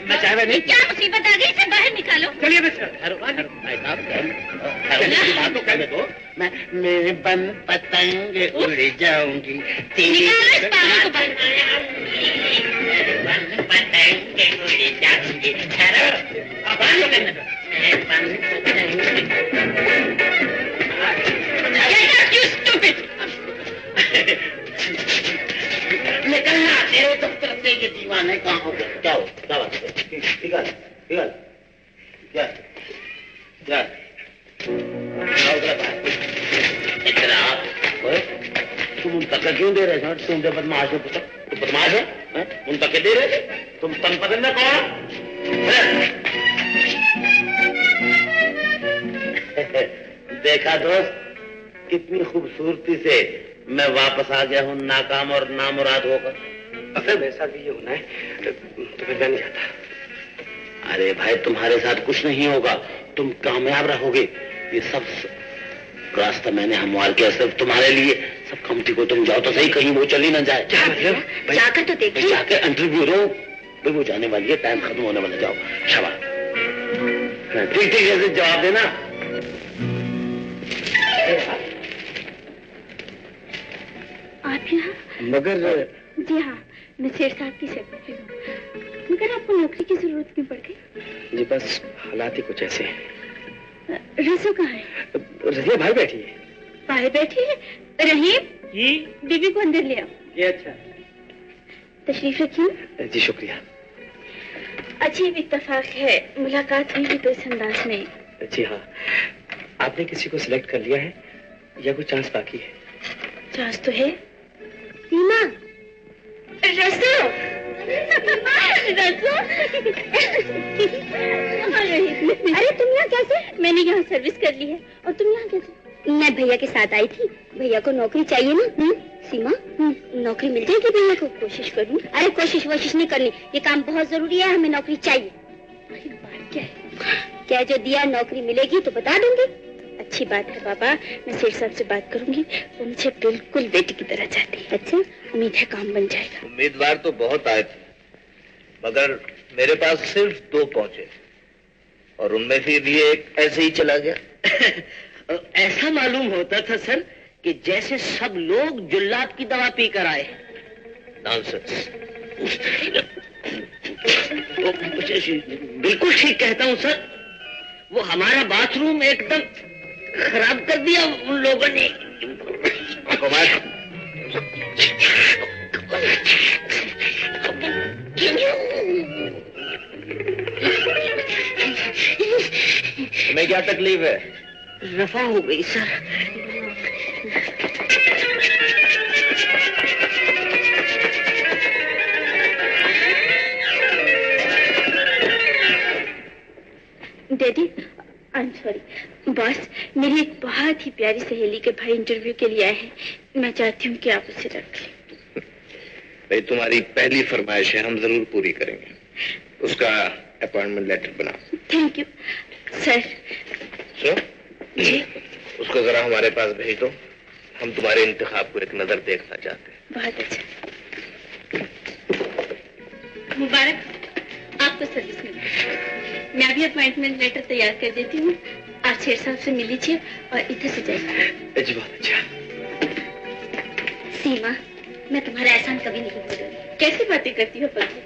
[SPEAKER 10] मचावे नहीं।
[SPEAKER 3] क्या मुसीबत आ गई? इसे बाहर निकालो।
[SPEAKER 10] चलिए
[SPEAKER 9] मैं बन पतंग उड़ जाऊंगी।
[SPEAKER 3] निकालो इस पागल को बाहर।
[SPEAKER 9] बन पतंग उड़ जाऊंगी। निकलना तेरे दफ्तर से, ये दीवाने कहाँ हो गए? क्या हो? क्या बात है? निकल निकल। क्या क्या तुम उन तक क्यों दे रहे हो? तुम जो बदमाश हो, तुम बदमाश है, उन तक दे रहे तुम तन पसंद है कौन? देखा दोस्त, कितनी खूबसूरती से मैं वापस आ गया हूँ, नाकाम और नामुराद होकर।
[SPEAKER 2] अगर मेरे साथ भी ये होना है तो फिर मैं नहीं जाता।
[SPEAKER 9] अरे भाई, तुम्हारे साथ कुछ नहीं होगा, तुम कामयाब रहोगे। ये सब रास्ता मैंने हमवार किया सिर्फ तुम्हारे लिए। सब कमती को तुम जाओ तो सही, कहीं वो चली ना जाए।
[SPEAKER 2] क्या मतलब?
[SPEAKER 3] जाकर तो देखिए।
[SPEAKER 9] जाकर इंटरव्यू लो, भाई वो जाने वाली है, टाइम खत्म होने वाला। जाओ शाबाश, ठीक ठीक ऐसे जवाब देना।
[SPEAKER 3] आप यहाँ?
[SPEAKER 2] मगर
[SPEAKER 3] जी हाँ, मैं शेर साहब की सेक्रेटरी हूँ। मगर आपको नौकरी की जरूरत क्यों पड़ गई?
[SPEAKER 2] जी बस हालात ही कुछ ऐसे हैं।
[SPEAKER 3] रसो कहाँ है?
[SPEAKER 2] रजिया बाहर बैठी है।
[SPEAKER 3] बाहर बैठी है? रहीम
[SPEAKER 10] जी,
[SPEAKER 3] बीबी को अंदर ले आओ।
[SPEAKER 10] ये अच्छा।
[SPEAKER 3] तशरीफ रखिए।
[SPEAKER 2] जी शुक्रिया।
[SPEAKER 3] अजीब इत्तेफाक है, मुलाकात हुई भी तो इस अंदाज में।
[SPEAKER 2] जी हाँ, आपने किसी को सिलेक्ट कर लिया है या कोई चांस बाकी है?
[SPEAKER 3] चांस तो है। सीमा, रसो रसो। अरे तुम यहाँ कैसे? मैंने यहाँ सर्विस कर ली है। और तुम यहाँ कैसे? मैं भैया के साथ आई थी। भैया को नौकरी चाहिए ना? सीमा, नौकरी मिल जाएगी भैया को? कोशिश करूँ। अरे कोशिश नहीं करनी, ये काम बहुत जरूरी है, हमें नौकरी चाहिए। अरे बात क्या है? क्या जो दिया नौकरी मिलेगी तो बता दूंगी। अच्छी बात है बाबा, मैं शेर साहब से बात करूंगी, वो मुझे बिल्कुल बेटी की तरह चाहती है। अच्छा, उम्मीद है काम बन जाएगा।
[SPEAKER 9] उम्मीदवार तो बहुत आए थे, मगर मेरे पास सिर्फ 2 पहुंचे और उनमें से भी एक ऐसे ही चला गया।
[SPEAKER 6] ऐसा मालूम होता था सर कि जैसे सब लोग जुल्लाद की दवा पी कर आए।
[SPEAKER 9] नॉनसेंस।
[SPEAKER 6] बिल्कुल ठीक कहता हूँ सर, वो हमारा बाथरूम एकदम खराब कर दिया उन लोगों ने।
[SPEAKER 9] तुम्हें क्या तकलीफ है?
[SPEAKER 6] रफा हो गई sir.
[SPEAKER 3] Daddy, I am sorry. Boss, मेरी एक बहुत ही प्यारी सहेली के भाई इंटरव्यू के लिए आए हैं, मैं चाहती हूँ कि आप उसे रख लें।
[SPEAKER 2] भाई तुम्हारी पहली फरमाइश है, हम जरूर पूरी करेंगे। उसका अपॉइंटमेंट लेटर बनाओ।
[SPEAKER 3] Thank you. सर।
[SPEAKER 2] जी? उसको जरा हमारे पास भेज दो, हम तुम्हारे इंतखाब को एक नजर देखना चाहते हैं।
[SPEAKER 3] बहुत अच्छा। मुबारक, आपको सर्विस मिली। मैं अभी अपॉइंटमेंट लेटर तैयार कर देती हूँ। आप शेर साहब से मिल लीजिए और इधर से जाइए।
[SPEAKER 2] जी बहुत अच्छा।
[SPEAKER 3] सीमा, मैं तुम्हारा एहसान कभी नहीं भूलूंगी। कैसी बातें करती हो पगली?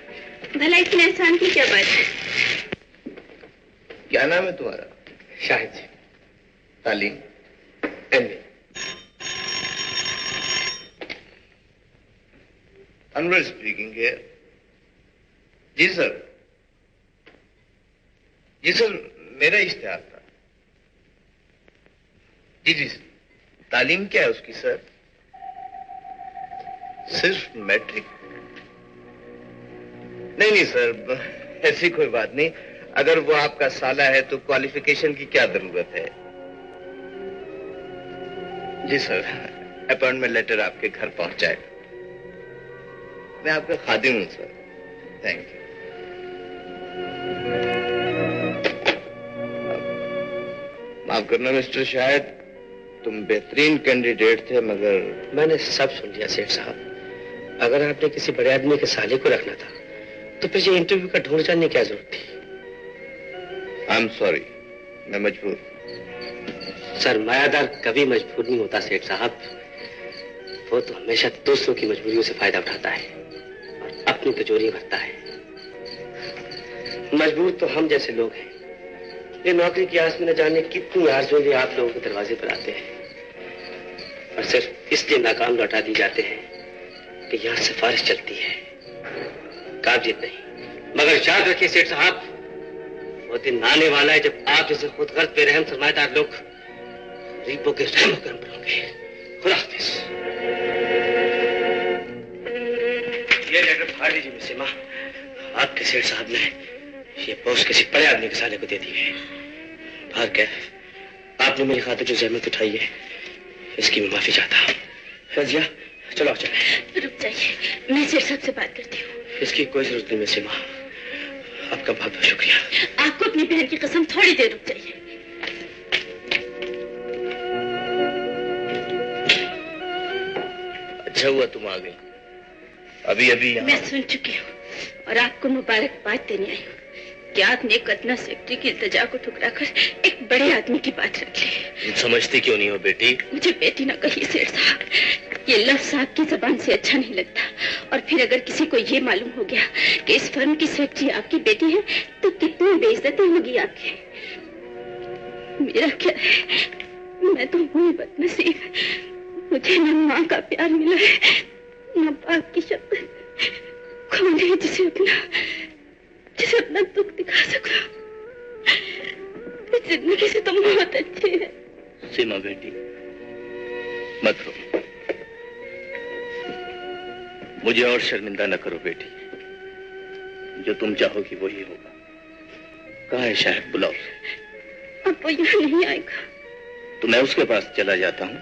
[SPEAKER 3] भला इसमें एहसान की क्या बात है?
[SPEAKER 2] क्या नाम है तुम्हारा?
[SPEAKER 8] शाहिद जी।
[SPEAKER 2] तालीम?
[SPEAKER 8] MA।
[SPEAKER 2] अनवर स्पीकिंग है। जी सर। जी सर, मेरा इश्तिहार था। जी जी। तालीम क्या है उसकी सर? सिर्फ मैट्रिक? नहीं नहीं सर, ऐसी कोई बात नहीं। अगर वो आपका साला है तो क्वालिफिकेशन की क्या जरूरत है? जी सर, अपॉइंटमेंट लेटर आपके घर पहुंच जाएगा। मैं आपका खादिम हूं सर। Thank you. माफ करना मिस्टर शाहिद, तुम बेहतरीन कैंडिडेट थे, मगर
[SPEAKER 11] मैंने सब सुन लिया सेठ साहब। अगर आपने किसी बड़े आदमी के साले को रखना था तो फिर ये इंटरव्यू का ढूंढ जानने की क्या जरूरत थी?
[SPEAKER 2] आई एम सॉरी, मैं मजबूर।
[SPEAKER 11] सरमायादार कभी मजबूर नहीं होता सेठ साहब। वो तो हमेशा दूसरों की मजबूरियों से फायदा उठाता है और अपनी तिजोरी भरता है। मजबूर तो हम जैसे लोग हैं। ये नौकरी की आस में न जाने कितनी आरज़ू लिए आप लोगों के दरवाजे पर आते हैं और सिर्फ इसलिए नाकाम लौटा दी जाते हैं कि यहाँ सिफारिश चलती है, काबिलियत नहीं। मगर याद रखिए सेठ साहब, वो दिन आने वाला है जब आप जैसे खुद गर्द बेरहम सरमाएदार लोग गरीबों के रहम करम पर होंगे। खुदा हाफिज। ये लेटर फाड़ लीजिए मिसेस माँ। आपके सेठ साहब ने ये पोस्ट किसी बड़े आदमी के साले को दे दी है। बाहर क्या, आपने मेरी खातिर जो जहमत उठाई है इसकी मैं माफी चाहता हूँ। फजिया चलो चले।
[SPEAKER 3] रुक जाइए, मैं शेर साहब से बात करती हूँ।
[SPEAKER 11] इसकी कोई जरूरत नहीं मिसेस माँ, आपका बहुत बहुत शुक्रिया।
[SPEAKER 3] आपको अपनी बहन की कसम, थोड़ी देर रुक जाइए।
[SPEAKER 2] अच्छा हुआ तुम आ गई। अभी अभी
[SPEAKER 3] मैं सुन चुकी हूँ और आपको मुबारकबाद देने आई हूँ कि आपने एक अदना सेक्रेटरी की इल्तिजा को ठुकराकर एक बड़े आदमी की बात रख ली।
[SPEAKER 2] तुम समझती क्यों नहीं हो बेटी?
[SPEAKER 3] मुझे बेटी ना कहिए सेठ साहब, ये लफ्ज़ आपकी जबान से अच्छा नहीं लगता। और फिर अगर किसी को ये मालूम हो गया कि इस फर्म की सेक्रेटरी आपकी बेटी है तो कितनी बेइज्जती होगी आपकी। मेरा क्या है, मैं तो हुई बदनसीब। मुझे न माँ का प्यार मिला है न बाप की शक्ल। कौन है जिसे अपना दुख दिखा सकूं? जिंदगी से तो बहुत अच्छी है।
[SPEAKER 2] सीमा बेटी मत रो, मुझे और शर्मिंदा न करो बेटी। जो तुम चाहोगी वही होगा। कहाँ है शायद? बुलाओ।
[SPEAKER 3] अब वो यहाँ नहीं आएगा।
[SPEAKER 2] तो मैं उसके पास चला जाता हूँ।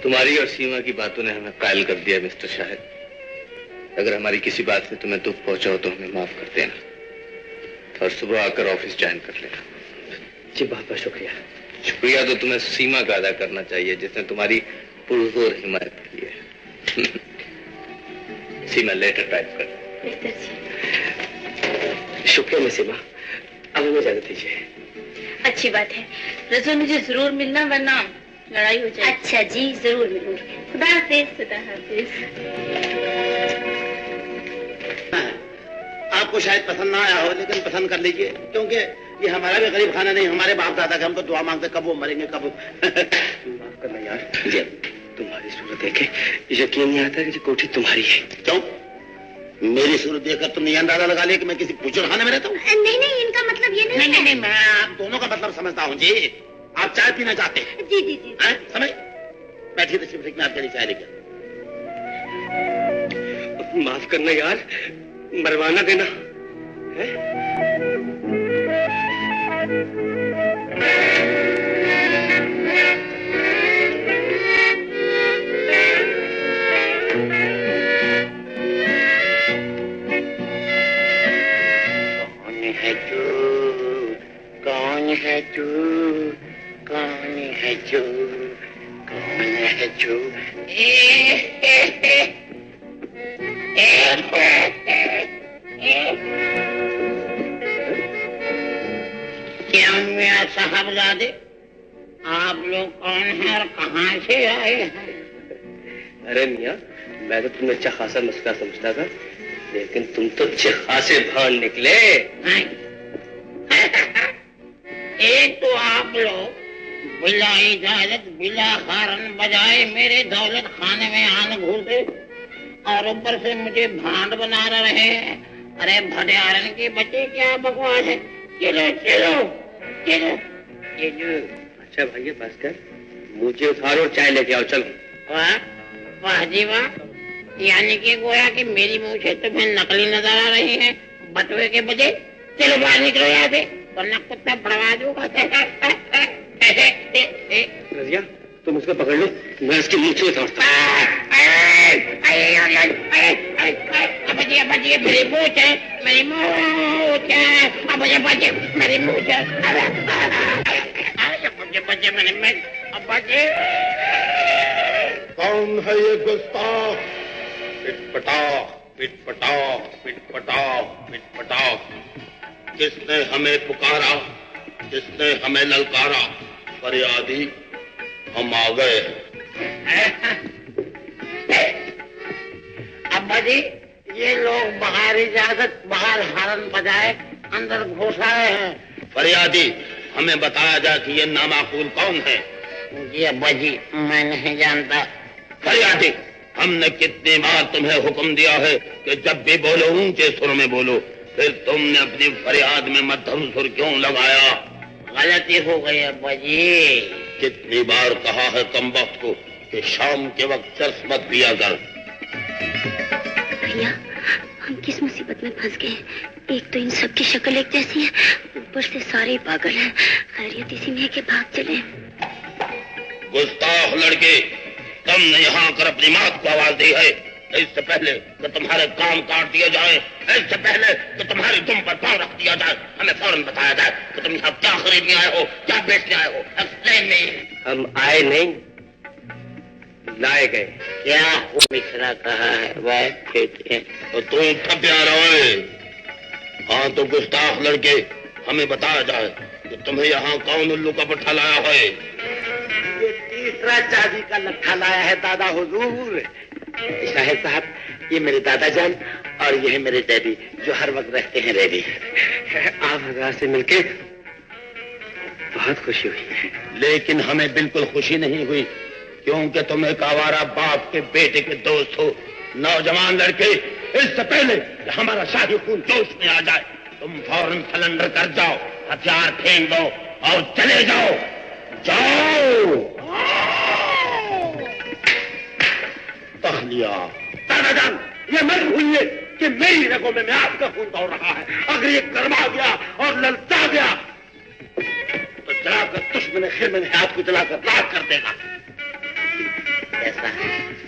[SPEAKER 2] तुम्हारी और सीमा की बातों ने हमें कायल कर दिया मिस्टर शाहिद। अगर हमारी किसी बात से तुम्हें दुख पहुंचा हो तो हमें माफ कर देना और सुबह आकर ऑफिस ज्वाइन कर लेना।
[SPEAKER 11] जी बहुत बहुत शुक्रिया।
[SPEAKER 2] शुक्रिया तो तुम्हें सीमा का अदा करना चाहिए जिसने तुम्हारी पुरजोर हिमायत की है। सीमा लेटर टाइप कर।
[SPEAKER 11] शुक्रिया मिस सीमा, अब हमें इजाजत दीजिए।
[SPEAKER 3] अच्छी बात है, रजो मुझे जरूर मिलना वरना लड़ाई हो जाए। अच्छा जी, जरूर मिलूंगी। खुदा हाफिज। खुदा हाफिज।
[SPEAKER 12] आपको शायद पसंद ना आया हो लेकिन पसंद कर लीजिए, क्योंकि ये हमारा भी गरीब खाना नहीं, हमारे बाप दादा के हम तो दुआ मांगते कब वो मरेंगे कब।
[SPEAKER 11] माफ करना यार, तुम्हारी सूरत देखे यकीन नहीं आता कि ये कोठी तुम्हारी है।
[SPEAKER 12] क्यों? मेरी सूरत देखकर तुमने यह अंदाजा लगा लिया कि मैं किसी पूछर खाने में रहता हूँ?
[SPEAKER 3] नहीं नहीं, इनका मतलब ये नहीं।
[SPEAKER 12] नहीं, मैं आप दोनों का मतलब समझता हूँ जी। आप चाय पीना चाहते हैं?
[SPEAKER 3] जी जी जी।
[SPEAKER 12] समझ बैठिए, तशरीफ में आपके लिए चाय लेकर।
[SPEAKER 11] माफ करना यार, मरवाना देना है?
[SPEAKER 6] बता दे आप लोग कौन हैं और कहाँ से आए हैं?
[SPEAKER 11] अरे मियाँ, मैं तो तुम्हें अच्छा खासा मसला समझता था, लेकिन तुम तो अच्छे खासे भान निकले।
[SPEAKER 6] एक तो आप लोग बिला इजाजत बिला हॉर्न बजाए मेरे दौलत खाने में आने घुसे और ऊपर से मुझे भांड बना रहे हैं। अरे भटियारन के बच्चे, क्या बकवास है। चलो चलो चलो चलो।
[SPEAKER 11] अच्छा भैया भास्कर, मुझे उठाओ और चाय लेके आओ, चलो।
[SPEAKER 6] वाह वाह जी वाह, यानी कि गोया कि मेरी मूछें तुम्हें नकली नजर आ रही हैं, बटुए के बजे। चलो बाहर निकलो यहाँ से, वरना कुत्ता पड़वा दूंगा।
[SPEAKER 11] रजिया, तुम उसको पकड़ लो, मैं उसकी मूछें उतारता हूँ।
[SPEAKER 6] बचिए मेरी मूछ है, मेरी मूछ है, बचिए मेरी मूछ है, बचिए मैंने बचिए।
[SPEAKER 12] कौन है ये गुस्ताख? पिटपटा पिटपटा पिटपटा पिटपटा। किसने हमें पुकारा, किसने हमें ललकारा? फरियादी हम आ गए।
[SPEAKER 6] अब्बा जी, ये लोग बाहर इजाजत बाहर हॉर्न बजाए अंदर घुस आए हैं।
[SPEAKER 12] फरियादी हमें बताया जाए कि ये नामाकूल कौन है?
[SPEAKER 6] जी अब्बा जी, मैं नहीं जानता।
[SPEAKER 12] फरियादी, हमने कितनी बार तुम्हें हुक्म दिया है कि जब भी बोलो ऊंचे सुर में बोलो, फिर तुमने अपनी फरियाद में मध्यम सुर क्यों लगाया?
[SPEAKER 6] गलती हो गई अब्बा जी।
[SPEAKER 12] कितनी बार कहा है कमबख्त को कि शाम के वक्त चरस मत पिया कर।
[SPEAKER 3] भैया, हम किस मुसीबत में फंस गए। एक तो इन सब की शक्ल एक जैसी है, ऊपर से सारे पागल हैं। खैरियत इसी में है कि भाग चले।
[SPEAKER 12] गुस्ताख लड़के, तुमने यहाँ आकर अपनी मौत को आवाज दी है। इससे पहले कि तुम्हारे काम काट दिए जाए, इससे पहले कि तुम्हारी तुम पर पांव रख दिया जाए, हमें फौरन बताया जाए कि तुम यहाँ क्या खरीदने आए हो, क्या बेचने आए हो। Explain me.
[SPEAKER 11] हम आए नहीं, लाए गए।
[SPEAKER 6] क्या मिश्रा कहा है वह ठीक है।
[SPEAKER 12] तो तुम कब प्यार आए? हाँ तो गुस्ताख लड़के, हमें बताया जाए कि तुम्हें यहाँ कौन उल्लू का पट्टा लाया है? ये तीसरा चाबी का लट्ठा लाया है दादा हुजूर।
[SPEAKER 6] शाहिद साहब, ये मेरे दादा जान और ये है मेरे डैडी, जो हर वक्त रहते हैं रेडी।
[SPEAKER 11] आप हजरात से मिलके बहुत खुशी हुई,
[SPEAKER 12] लेकिन हमें बिल्कुल खुशी नहीं हुई, क्योंकि तुम एक आवारा बाप के बेटे के दोस्त हो। नौजवान लड़के, इससे पहले कि हमारा शाही खून जोश में आ जाए, तुम फौरन सरेंडर कर जाओ, हथियार फेंक दो और चले जाओ। जाओ। तखलिया। दादा जान, ये मत भूलिए कि मेरी रगों में आपका खून दौड़ रहा है। अगर ये गर्मा गया और ललचा गया तो जलाकर दुश्मन खिरमन हाथ को जलाकर राख कर देगा।
[SPEAKER 6] ऐसा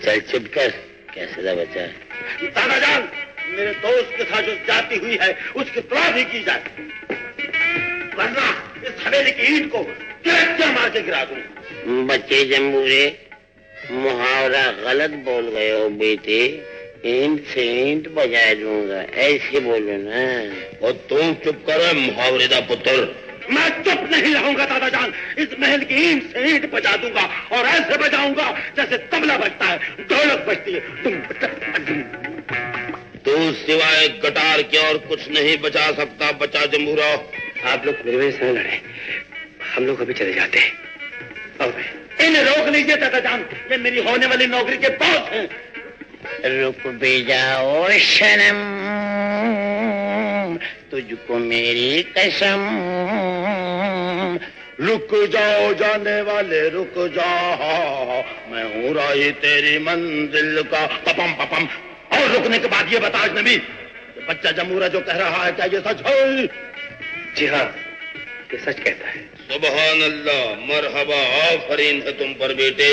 [SPEAKER 6] चल चुप कर, कैसे था बच्चा?
[SPEAKER 12] दादा जान, मेरे दोस्त के साथ जो जाती हुई है उसकी तलाश ही की जाए, वरना इस हवेली की ईंट को क्या मार के गिरा दूं।
[SPEAKER 6] बच्चे जम्बूरे, मुहावरा गलत बोल गए हो बेटे। ईंट से ईंट बजा दूंगा, ऐसे बोलो ना।
[SPEAKER 12] और तुम चुप करो मुहावरेदा पुत्र। मैं चुप नहीं रहूंगा दादा जान। इस महल की ईंट से ईंट बजा दूंगा और ऐसे बजाऊंगा जैसे तबला बजता है, ढोलक बजती है। तू सिवाय गटार के और कुछ नहीं बचा सकता बच्चा जम्बूरा।
[SPEAKER 11] आप लोग मेरे वजह से न लड़े, हम लोग अभी चले जाते हैं।
[SPEAKER 12] इन्हें रोक लीजिए दादा जान, ये मेरी होने वाली नौकरी के बॉस हैं।
[SPEAKER 6] रुक भी जाओ शर्म, तुझको मेरी कसम।
[SPEAKER 12] रुक जाओ जाने वाले रुक जाओ, मैं हूँ राही तेरी मंजिल का। पपम पपम। और रुकने के बाद ये बता अजनबी, बच्चा जमूरा जो कह रहा है क्या ये सच है?
[SPEAKER 11] जी हाँ, ये सच कहता है।
[SPEAKER 12] सुबहान अल्लाह, मरहबा, आफरीन है तुम पर बेटे।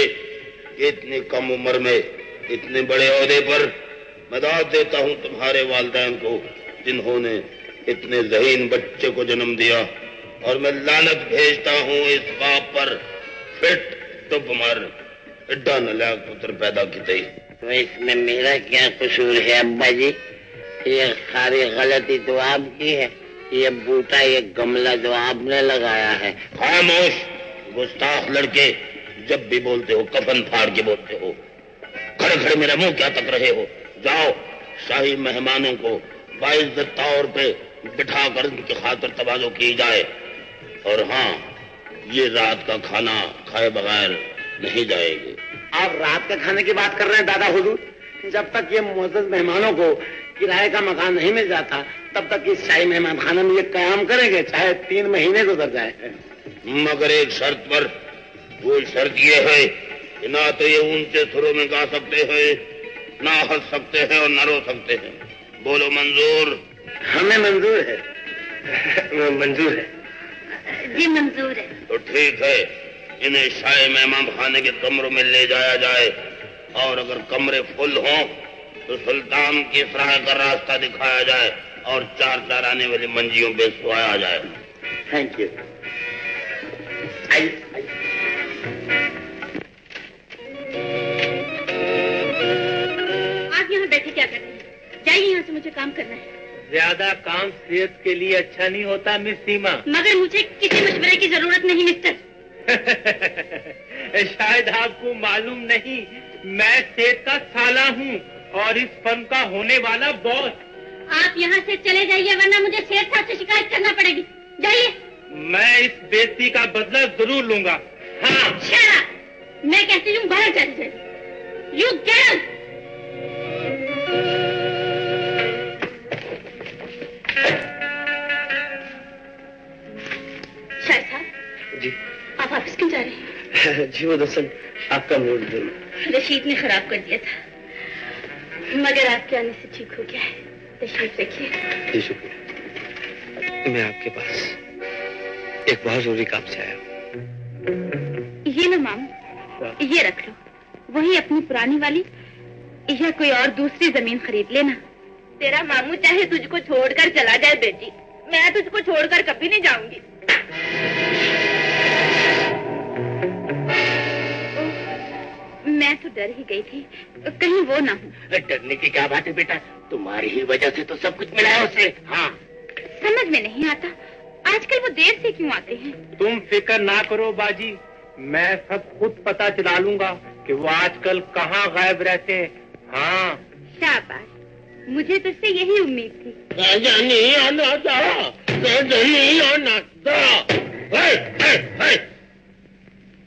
[SPEAKER 12] इतनी कम उम्र में इतने बड़े ओहदे पर मैं दाद देता हूँ तुम्हारे वालिदैन को, जिन्होंने इतने ज़हीन बच्चे को जन्म दिया। और मैं लानत भेजता हूँ इस बाप पर, फिट टुप मर, एड्डा नलायक पुत्र पैदा की।
[SPEAKER 6] तो इसमें मेरा क्या कसूर है अब्बा जी? ये सारी गलती तो आपकी है।
[SPEAKER 9] ये बूटा, ये गमला जो आपने लगाया है।
[SPEAKER 12] खामोश गुस्ताख लड़के, जब भी बोलते हो कफन फाड़ के बोलते हो। खड़े खड़े मेरा मुंह क्या तक रहे हो? जाओ, शाही मेहमानों को बाइज्जत तौर पे बिठाकर उनकी खातिर तवाज़ो की जाए। और हाँ, ये रात का खाना खाए बगैर नहीं जाएगी।
[SPEAKER 6] आप रात के खाने की बात कर रहे हैं दादा हुजूर? जब तक ये मुअज़्ज़ज़ मेहमानों को किराए का मकान नहीं मिल जाता, तब तक इस शाही मेहमान खाने में ये कयाम करेंगे, चाहे 3 महीने गुजर जाए।
[SPEAKER 12] मगर एक शर्त पर। वो शर्त ये है कि ना तो ये ऊंचे सुरों में गा सकते हैं, ना हंस सकते हैं और ना रो सकते हैं। बोलो मंजूर?
[SPEAKER 6] हमें मंजूर है।
[SPEAKER 3] मंजूर है जी, मंजूर है।
[SPEAKER 12] तो ठीक है, इन्हें शाही मेहमान खाने के कमरों में ले जाया जाए, और अगर कमरे फुल हों तो सुल्तान की सराह का रास्ता दिखाया जाए और 4 आने वाली मंजियों पे सोया जाए।
[SPEAKER 6] Thank you.
[SPEAKER 3] आप यहाँ बैठे क्या कर रहे हैं? जाइए यहाँ से, मुझे काम करना है।
[SPEAKER 10] ज्यादा काम सेहत के लिए अच्छा नहीं होता मिस सीमा।
[SPEAKER 3] मगर मुझे किसी मशवरे की जरूरत नहीं मिस्टर।
[SPEAKER 10] शायद आपको मालूम नहीं, मैं सेठ का साला हूँ और इस फर्म का होने वाला बॉस।
[SPEAKER 3] आप यहाँ से चले जाइए, वरना मुझे सेठ साहब से शिकायत करना पड़ेगी। जाइए।
[SPEAKER 10] मैं इस बेइज्जती का बदला जरूर लूंगा। हाँ।
[SPEAKER 3] मैं कहती हूँ बाहर चले जाइए। You get out. शायद साहब
[SPEAKER 11] जी,
[SPEAKER 3] आप वापस क्यों जा रहे हैं?
[SPEAKER 11] जी वो दरअसल आपका मूड
[SPEAKER 3] रशीद ने खराब कर दिया था, मगर आपके आने से ठीक हो गया है। तशरीफ रखिए।
[SPEAKER 11] जी शुक्रिया। मैं आपके पास एक बहुत जरूरी काम से आया हूँ।
[SPEAKER 3] ये ना माम, ये रख लो। वही अपनी पुरानी वाली या कोई और दूसरी जमीन खरीद लेना।
[SPEAKER 13] तेरा मामू चाहे तुझको छोड़कर चला जाए बेटी, मैं तुझको छोड़कर कभी नहीं जाऊंगी।
[SPEAKER 3] मैं तो डर ही गई थी, कहीं वो ना हो।
[SPEAKER 6] डरने की क्या बात है बेटा, तुम्हारी ही वजह से तो सब कुछ मिला है उसे। हाँ,
[SPEAKER 3] समझ में नहीं आता आजकल वो देर से क्यों आते हैं।
[SPEAKER 10] तुम फिक्र ना करो बाजी, मैं सब खुद पता चला लूंगा कि वो आजकल कहाँ गायब रहते हैं। हाँ।
[SPEAKER 3] शाबाश, मुझे तुझसे यही उम्मीद थी।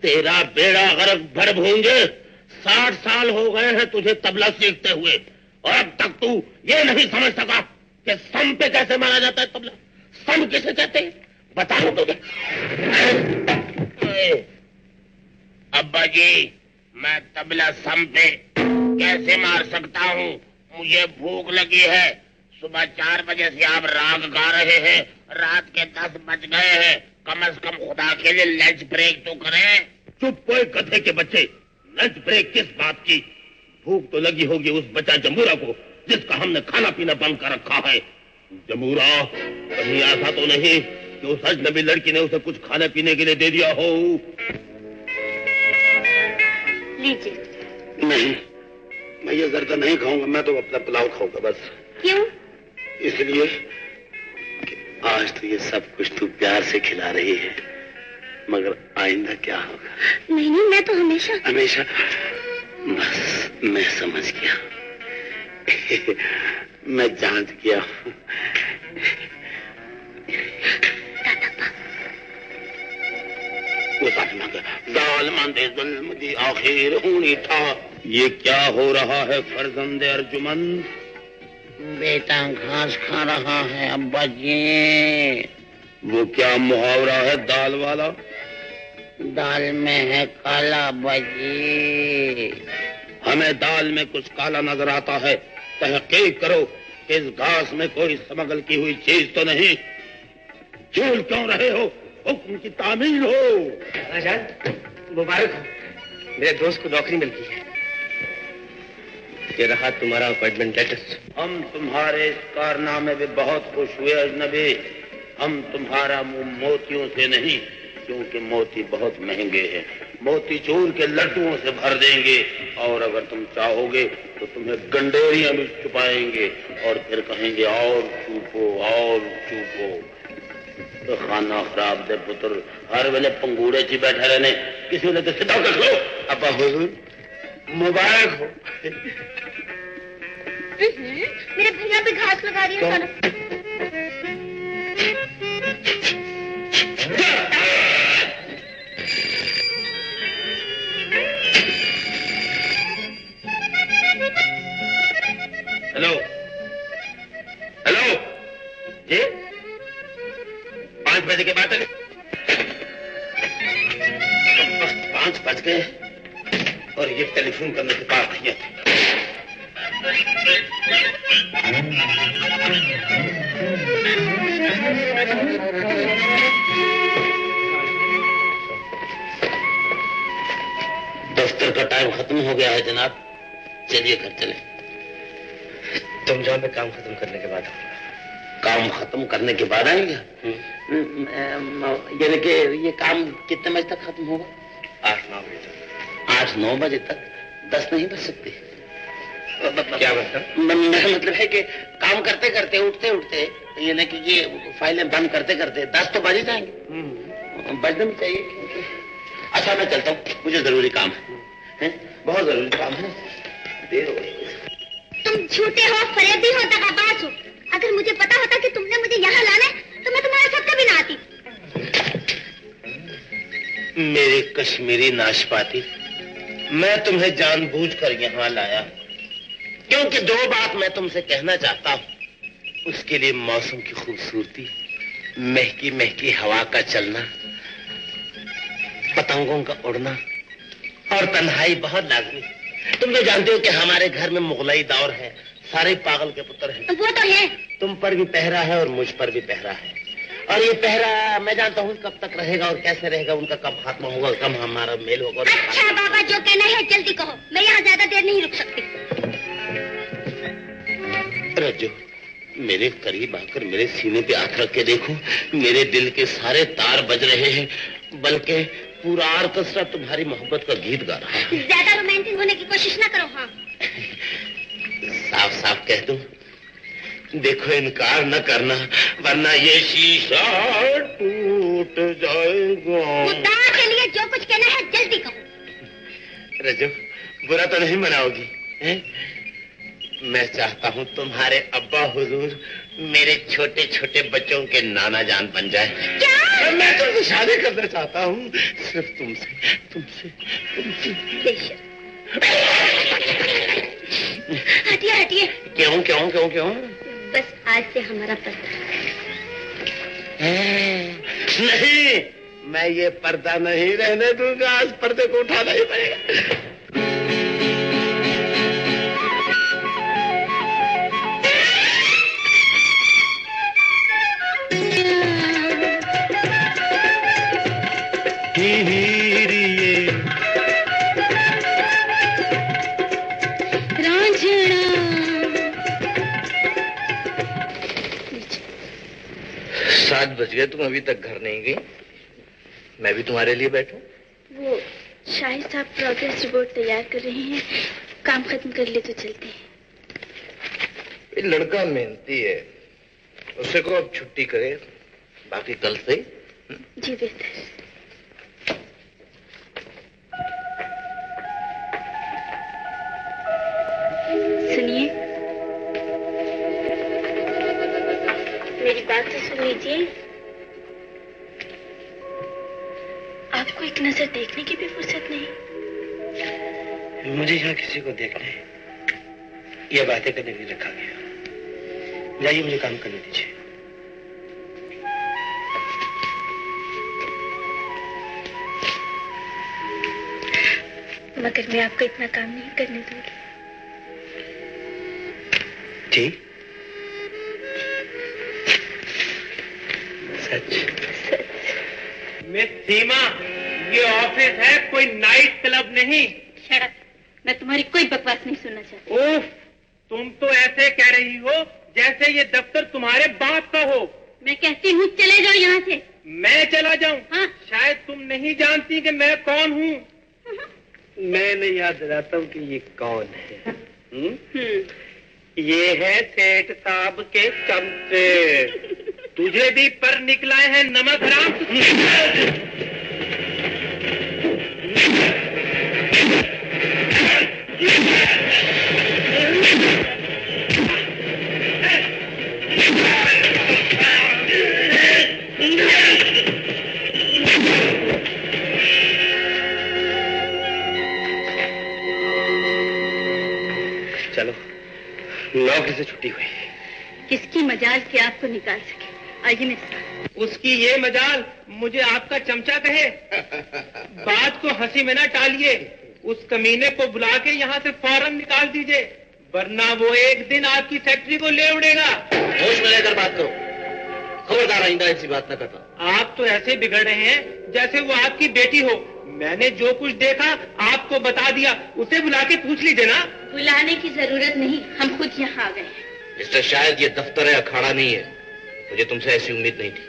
[SPEAKER 12] तेरा बेड़ा गर्क भर भूंगे। 60 साल हो गए हैं तुझे तबला सीखते हुए, और अब तक तू ये नहीं समझ सका कि सम पे कैसे मारा जाता है तबला। सम किसे कहते हैं बताओ तुझे। अब्बा जी, मैं तबला सम पे कैसे मार सकता हूँ? मुझे भूख लगी है। सुबह 4 बजे से आप राग गा रहे हैं, रात के 10 बज गए हैं। कम से कम खुदा के लिए लंच ब्रेक तो करें। चुप कोई गधे के बच्चे, लंच ब्रेक किस बात की? भूख तो लगी होगी उस बच्चा जमूरा को, जिसका हमने खाना पीना बंद कर रखा है। जमूरा, कहीं ऐसा तो नहीं कि उस अजनबी लड़की ने उसे कुछ खाने पीने के लिए दे दिया हो?
[SPEAKER 3] लीजिए।
[SPEAKER 12] नहीं, मैं ये जर्दा नहीं खाऊंगा, मैं तो अपना पुलाव खाऊंगा बस।
[SPEAKER 3] क्यों?
[SPEAKER 12] इसलिए कि आज तो ये सब कुछ तू प्यार से खिला रही है, मगर आइंदा क्या होगा?
[SPEAKER 3] नहीं नहीं, मैं तो हमेशा
[SPEAKER 12] हमेशा। बस मैं समझ गया। मैं जांच किया हूँ। आखिर होनी था। ये क्या हो रहा है फर्जंदे अर्जुमन?
[SPEAKER 6] बेटा घास खा रहा है अब्बा जी।
[SPEAKER 12] वो क्या मुहावरा है दाल वाला?
[SPEAKER 6] दाल में है काला अब्बा जी।
[SPEAKER 12] हमें दाल में कुछ काला नजर आता है। तहकीक करो कि इस घास में कोई स्मगल की हुई चीज तो नहीं। झूल क्यों रहे हो? हुक्म की तामील हो।
[SPEAKER 11] आजाद, मुबारक हो, मेरे दोस्त को नौकरी मिल गई है। ये रहा तुम्हारा अपॉइंटमेंट लेटर।
[SPEAKER 12] हम तुम्हारे इस कारनामे में बहुत खुश हुए अजनबी। हम तुम्हारा मुंह मोतियों से नहीं, क्योंकि मोती बहुत महंगे हैं, मोती चूर के लड्डुओं से भर देंगे, और अगर तुम चाहोगे तो तुम्हें गंडोरियां भी छुपाएंगे। और फिर कहेंगे और चूपो और चूपो। तो खाना खराब दे पुत्र, हर वेले पंगूड़े ची बैठे रहने, किसी वेले तो सीधा कर लो। अब्बा हुजूर मुबारक हो।
[SPEAKER 3] मेरे भैया पे घास लगा रही है।
[SPEAKER 12] हेलो हेलो जी, 5 बजे के बाद 5 बज गए और ये टेलीफोन करने के बाद भैया दफ्तर का टाइम खत्म हो गया है जनाब, चलिए घर चले।
[SPEAKER 11] तुम जाओ, मैं काम खत्म करने के बाद।
[SPEAKER 12] काम खत्म करने के बाद आएंगे? यानी कि ये काम कितने बजे तक खत्म होगा?
[SPEAKER 11] 8-9 बजे तक।
[SPEAKER 12] 8-9 बजे तक? 10 नहीं बज सकते?
[SPEAKER 11] क्या मतलब?
[SPEAKER 12] मेरा मतलब है कि काम करते करते उठते उठते यानी कि ये फाइलें बंद करते करते 10 तो बज ही जाएंगे। बजने में चाहिए क्योंकि अच्छा मैं चलता हूँ, मुझे जरूरी काम है, बहुत जरूरी काम है, देर हो गई।
[SPEAKER 3] तुम झूठे हो, फरेबी हो, दगाबाज हो। अगर मुझे पता होता कि तुमने मुझे यहाँ लाना है तो मैं तुम्हारे साथ कभी ना आती।
[SPEAKER 12] मेरी कश्मीरी नाशपाती, मैं तुम्हें जानबूझकर यहाँ लाया क्योंकि 2 बात मैं तुमसे कहना चाहता हूँ। उसके लिए मौसम की खूबसूरती, महकी महकी हवा का चलना, पतंगों का उड़ना और तन्हाई बहुत लाजमी। तुम तो जानते हो कि हमारे घर में मुगलाई दौर है, सारे पागल के पुत्र हैं।
[SPEAKER 3] वो तो है।
[SPEAKER 12] तुम पर भी पहरा है और मुझ पर भी पहरा है, और ये पहरा मैं जानता हूँ कब तक रहेगा और कैसे रहेगा, उनका कब खात्मा होगा, कब हमारा मेल होगा।
[SPEAKER 3] अच्छा बाबा, जो कहना है जल्दी कहो, मैं यहाँ ज्यादा देर नहीं रुक सकती।
[SPEAKER 12] रज्जो, मेरे करीब आकर मेरे सीने पे हाथ रख के देखो, मेरे दिल के सारे तार बज रहे हैं, बल्कि पूरा ऑर्केस्ट्रा तुम्हारी मोहब्बत का गीत गा रहा है।
[SPEAKER 3] ज्यादा रोमांटिक होने की कोशिश ना करो। हाँ,
[SPEAKER 12] साफ साफ कह दूं, देखो इनकार न करना वरना ये शीशा टूट जाएगा।
[SPEAKER 3] खुदा के लिए जो कुछ कहना है जल्दी कहो।
[SPEAKER 12] रज्जो, बुरा तो नहीं मनाओगी? मैं चाहता हूँ तुम्हारे अब्बा हुजूर मेरे छोटे छोटे बच्चों के नाना जान बन जाए।
[SPEAKER 3] क्या?
[SPEAKER 12] मैं तुमसे शादी करना चाहता हूँ, सिर्फ तुमसे तुमसे तुमसे।
[SPEAKER 3] हटिए हटिए।
[SPEAKER 12] क्यों क्यों क्यों क्यों?
[SPEAKER 3] बस आज से हमारा पर्दा।
[SPEAKER 12] नहीं, मैं ये पर्दा नहीं रहने दूंगा, आज पर्दे को उठाना ही पड़ेगा।
[SPEAKER 9] बज गए, तुम अभी तक घर नहीं गई? मैं भी तुम्हारे लिए बैठूं?
[SPEAKER 14] वो शाहिद साहब प्रोग्रेस रिपोर्ट तैयार कर रहे हैं, काम खत्म कर ले तो चलते हैं।
[SPEAKER 9] ये लड़का मेहनती है, उसे को अब छुट्टी करे, बाकी कल से।
[SPEAKER 14] जी बेहतर। सुनिए, मेरी बात तो सुन लीजिए। आपको एक नजर देखने की भी फुर्सत नहीं?
[SPEAKER 11] मुझे यहाँ किसी को देखना है या बातें करने के लिए रखा गया। जाइए, मुझे काम करने दीजिए।
[SPEAKER 14] मगर मैं आपको इतना काम नहीं करने दूंगी।
[SPEAKER 11] जी? सच?
[SPEAKER 10] मिस सीमा, ये ऑफिस है, कोई नाइट क्लब नहीं।
[SPEAKER 14] शट अप, मैं तुम्हारी कोई बकवास नहीं सुनना चाहती।
[SPEAKER 10] उफ, तुम तो ऐसे कह रही हो जैसे ये दफ्तर तुम्हारे बाप का हो।
[SPEAKER 14] मैं कहती हूँ चले जाओ यहाँ से।
[SPEAKER 10] मैं चला जाऊँ?
[SPEAKER 14] हाँ।
[SPEAKER 10] शायद तुम नहीं जानती कि मैं कौन हूँ।
[SPEAKER 11] मैं नहीं याद दिलाता हूँ कि ये कौन है।
[SPEAKER 10] ये है सेठ साहब के चमचे। तुझे भी पर निकलाए हैं नमक हराम।
[SPEAKER 2] चलो, नौकरी से छुट्टी हुई।
[SPEAKER 14] किसकी मजाल कि आपको निकाल सके। आइए मेरे साथ।
[SPEAKER 10] उसकी ये मजाल मुझे आपका चमचा कहे। बात को हंसी में ना टालिए। उस कमीने को बुला के यहाँ से फौरन निकाल दीजिए, वरना वो एक दिन आपकी फैक्ट्री को ले उड़ेगा।
[SPEAKER 2] होश में लेकर बात करो। खबरदार आइंदा ऐसी बात न करना।
[SPEAKER 10] आप तो ऐसे बिगड़ रहे हैं जैसे वो आपकी बेटी हो। मैंने जो कुछ देखा आपको बता दिया, उसे बुला के पूछ लीजिए ना।
[SPEAKER 14] बुलाने की जरूरत नहीं, हम खुद यहाँ आ गए हैं।
[SPEAKER 2] इससे शायद ये दफ्तर है, अखाड़ा नहीं है। मुझे तुमसे ऐसी उम्मीद नहीं थी।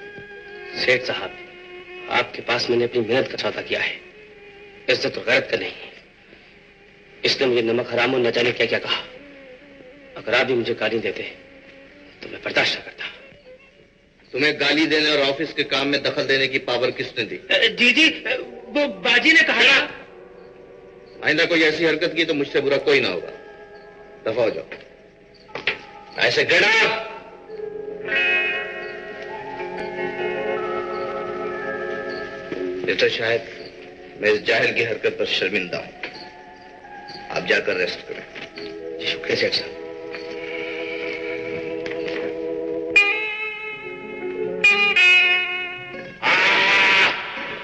[SPEAKER 11] सेठ साहब, आपके पास मैंने अपनी मेहनत का सौदा किया है, इज्जत और गैरत का नहीं। इसने मुझे नमक हराम और न जाने क्या क्या कहा। अगर आप भी मुझे गाली देते तो मैं बर्दाश्त न करता।
[SPEAKER 2] तुम्हें गाली देने और ऑफिस के काम में दखल देने की पावर किसने दी?
[SPEAKER 10] जी, वो बाजी ने कहा।
[SPEAKER 2] आइंदा कोई ऐसी हरकत की तो मुझसे बुरा कोई ना होगा। दफा हो जाओ। ऐसे गेट आउट। ये तो शायद मैं इस जाहिल की हरकत पर शर्मिंदा हूं। आप जाकर रेस्ट करें।
[SPEAKER 11] जी शुक्रिया सेठ साहब।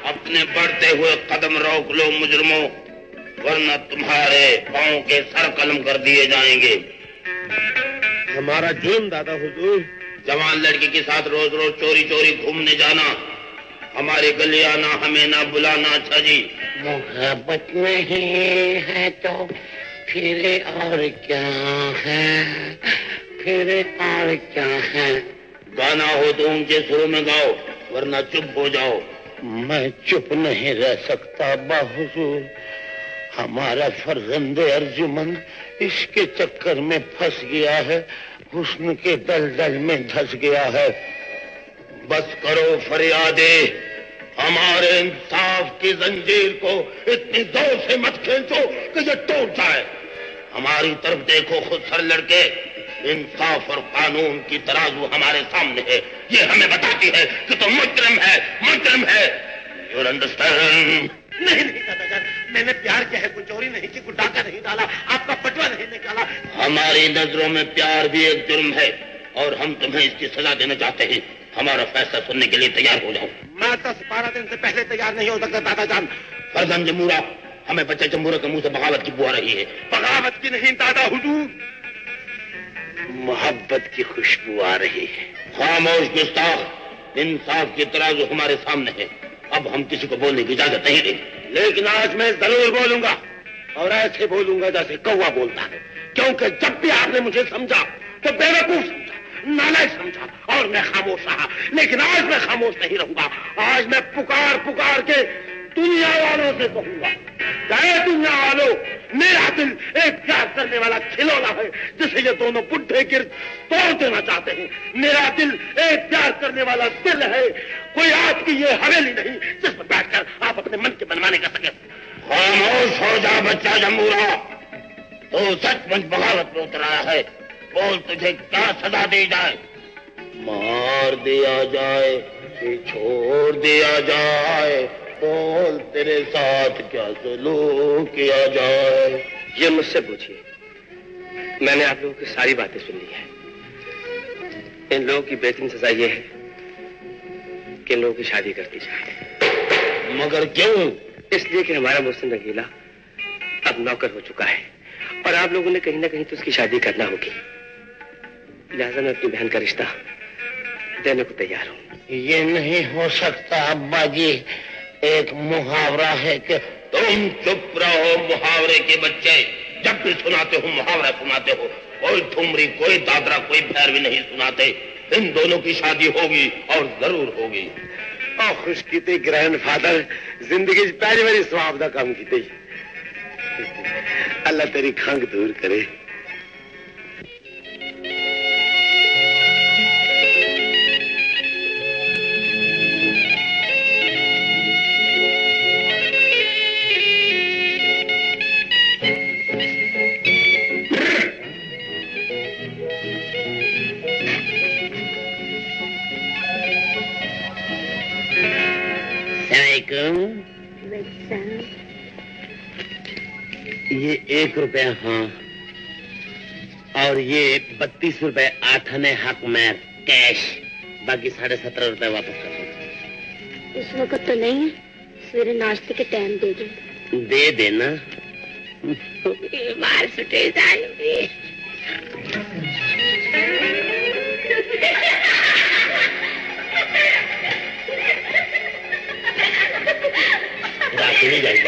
[SPEAKER 12] अपने बढ़ते हुए कदम रोक लो मुजरिमों, वरना तुम्हारे पांव के सर कलम कर दिए जाएंगे।
[SPEAKER 4] हमारा जुर्म दादा हुजूर।
[SPEAKER 12] जवान लड़की के साथ रोज रोज चोरी चोरी घूमने जाना, हमारे गले आना, हमें ना बुलाना। अच्छा जी,
[SPEAKER 6] मोहब्बत नहीं है तो फिर और क्या है, फिर और क्या है।
[SPEAKER 12] गाना हो तो ऊंचे सुरों में गाओ, वरना चुप हो जाओ।
[SPEAKER 6] मैं चुप नहीं रह सकता बाहुजूर। हमारा फर्जंद अर्जुमंद इसके चक्कर में फंस गया है, हुस्न के दलदल में धंस गया है।
[SPEAKER 12] बस करो फरियादे, हमारे इंसाफ की जंजीर को इतनी जोर से मत खींचो कि ये टूट जाए। हमारी तरफ देखो खुद सर लड़के, इंसाफ और कानून की तराजू हमारे सामने है। ये हमें बताती है कि तुम मुजरिम है, मुजरिम है। You understand?
[SPEAKER 6] नहीं दादाजान, मैंने प्यार किया है, कोई चोरी नहीं की, कोई डाका नहीं डाला, आपका पटवा नहीं निकाला।
[SPEAKER 12] हमारी नजरों में प्यार भी एक जुर्म है और हम तुम्हें इसकी सजा देना चाहते हैं। हमारा फैसला सुनने के लिए तैयार हो जाओ।
[SPEAKER 6] मैं 10-12 दिन से पहले तैयार नहीं हो सकता दादाजान।
[SPEAKER 12] फर्जंद जमूरा, हमें बच्चे जमूरा के मुंह से बगावत की बुआ रही है।
[SPEAKER 6] बगावत की नहीं दादा हुजूर, मोहब्बत की खुशबू आ रही है।
[SPEAKER 12] खामोश गुस्ताख, इंसाफ की तराजू हमारे सामने है। अब हम किसी को बोलने की इजाजत नहीं देंगे।
[SPEAKER 6] लेकिन आज मैं जरूर बोलूंगा, और ऐसे बोलूंगा जैसे कौवा बोलता है। क्योंकि जब भी आपने मुझे समझा तो बेवकूफ समझा, नालायक समझा, और मैं खामोश रहा। लेकिन आज मैं खामोश नहीं रहूंगा। आज मैं पुकार पुकार के दुनिया वालों से कहूंगा, दुनिया वालों, मेरा दिल एक प्यार करने वाला खिलौना है जिसे ये दोनों बुढ़े गिर्द तोड़ देना चाहते हैं। मेरा दिल एक प्यार करने वाला दिल है, कोई आपकी ये हवेली नहीं जिस पर बैठकर आप अपने मन के मनमाने कर सके।
[SPEAKER 12] खामोश हो जा बच्चा जमूरा, तो सचमुच बगावत में उतरा है। बोल, तुझे क्या सजा दी जाए? मार दिया जाए कि छोड़ दिया जाए? बोल, तेरे साथ क्या सलूक किया जाए?
[SPEAKER 11] ये मुझसे पूछिए, मैंने आप लोगों की सारी बातें सुन ली है। इन लोगों की बेहतरीन सजा ये है कि इन लोगों की शादी कर दी जाए।
[SPEAKER 12] मगर क्यों?
[SPEAKER 11] इसलिए कि हमारा मुहसिन रंगीला अब नौकर हो चुका है और आप लोगों ने कहीं ना कहीं तो उसकी शादी करना होगी। लिहाजा मैं अपनी बहन का रिश्ता देने को तैयार हूँ।
[SPEAKER 6] ये नहीं हो सकता अब्बा जी, एक मुहावरा है कि
[SPEAKER 12] तुम चुप रहो मुहावरे के बच्चे। जब भी सुनाते हो मुहावरा सुनाते हो। कोई ठुमरी, कोई दादरा, कोई भैरवी नहीं सुनाते। इन दोनों की शादी होगी और जरूर होगी।
[SPEAKER 6] और खुश की थी ग्रैंडफादर, जिंदगी पहली बारी स्वाब का काम की थी। अल्लाह तेरी खंग दूर करे। ये 1 रुपया हाँ, और ये 32 रुपए 8 आने हक में कैश, बाकी 17.5 रुपए वापस कर दो।
[SPEAKER 3] इस वक्त तो नहीं है, सवेरे नाश्ते के टाइम दे
[SPEAKER 6] दे देना।
[SPEAKER 13] मार सुटे जाएंगे।
[SPEAKER 6] रात नहीं जाएगी,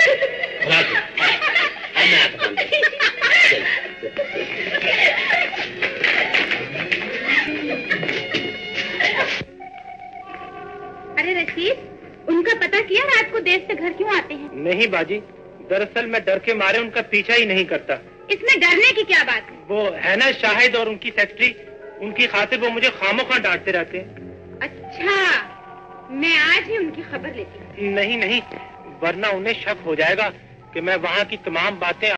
[SPEAKER 6] रात मैं आता हूँ।
[SPEAKER 13] अरे रशीद, उनका पता किया रात को देर से घर क्यों आते हैं?
[SPEAKER 10] नहीं बाजी, दरअसल मैं डर के मारे उनका पीछा ही नहीं करता।
[SPEAKER 13] इसमें डरने की क्या बात है?
[SPEAKER 10] वो है ना शाहिद और उनकी सेक्रेटरी, उनकी खातिर वो मुझे खामोखा डांटते रहते हैं।
[SPEAKER 13] अच्छा, मैं आज ही उनकी खबर लेती हूँ।
[SPEAKER 10] नहीं नहीं, वरना उन्हें शक हो जाएगा कि मैं वहाँ की तमाम बातें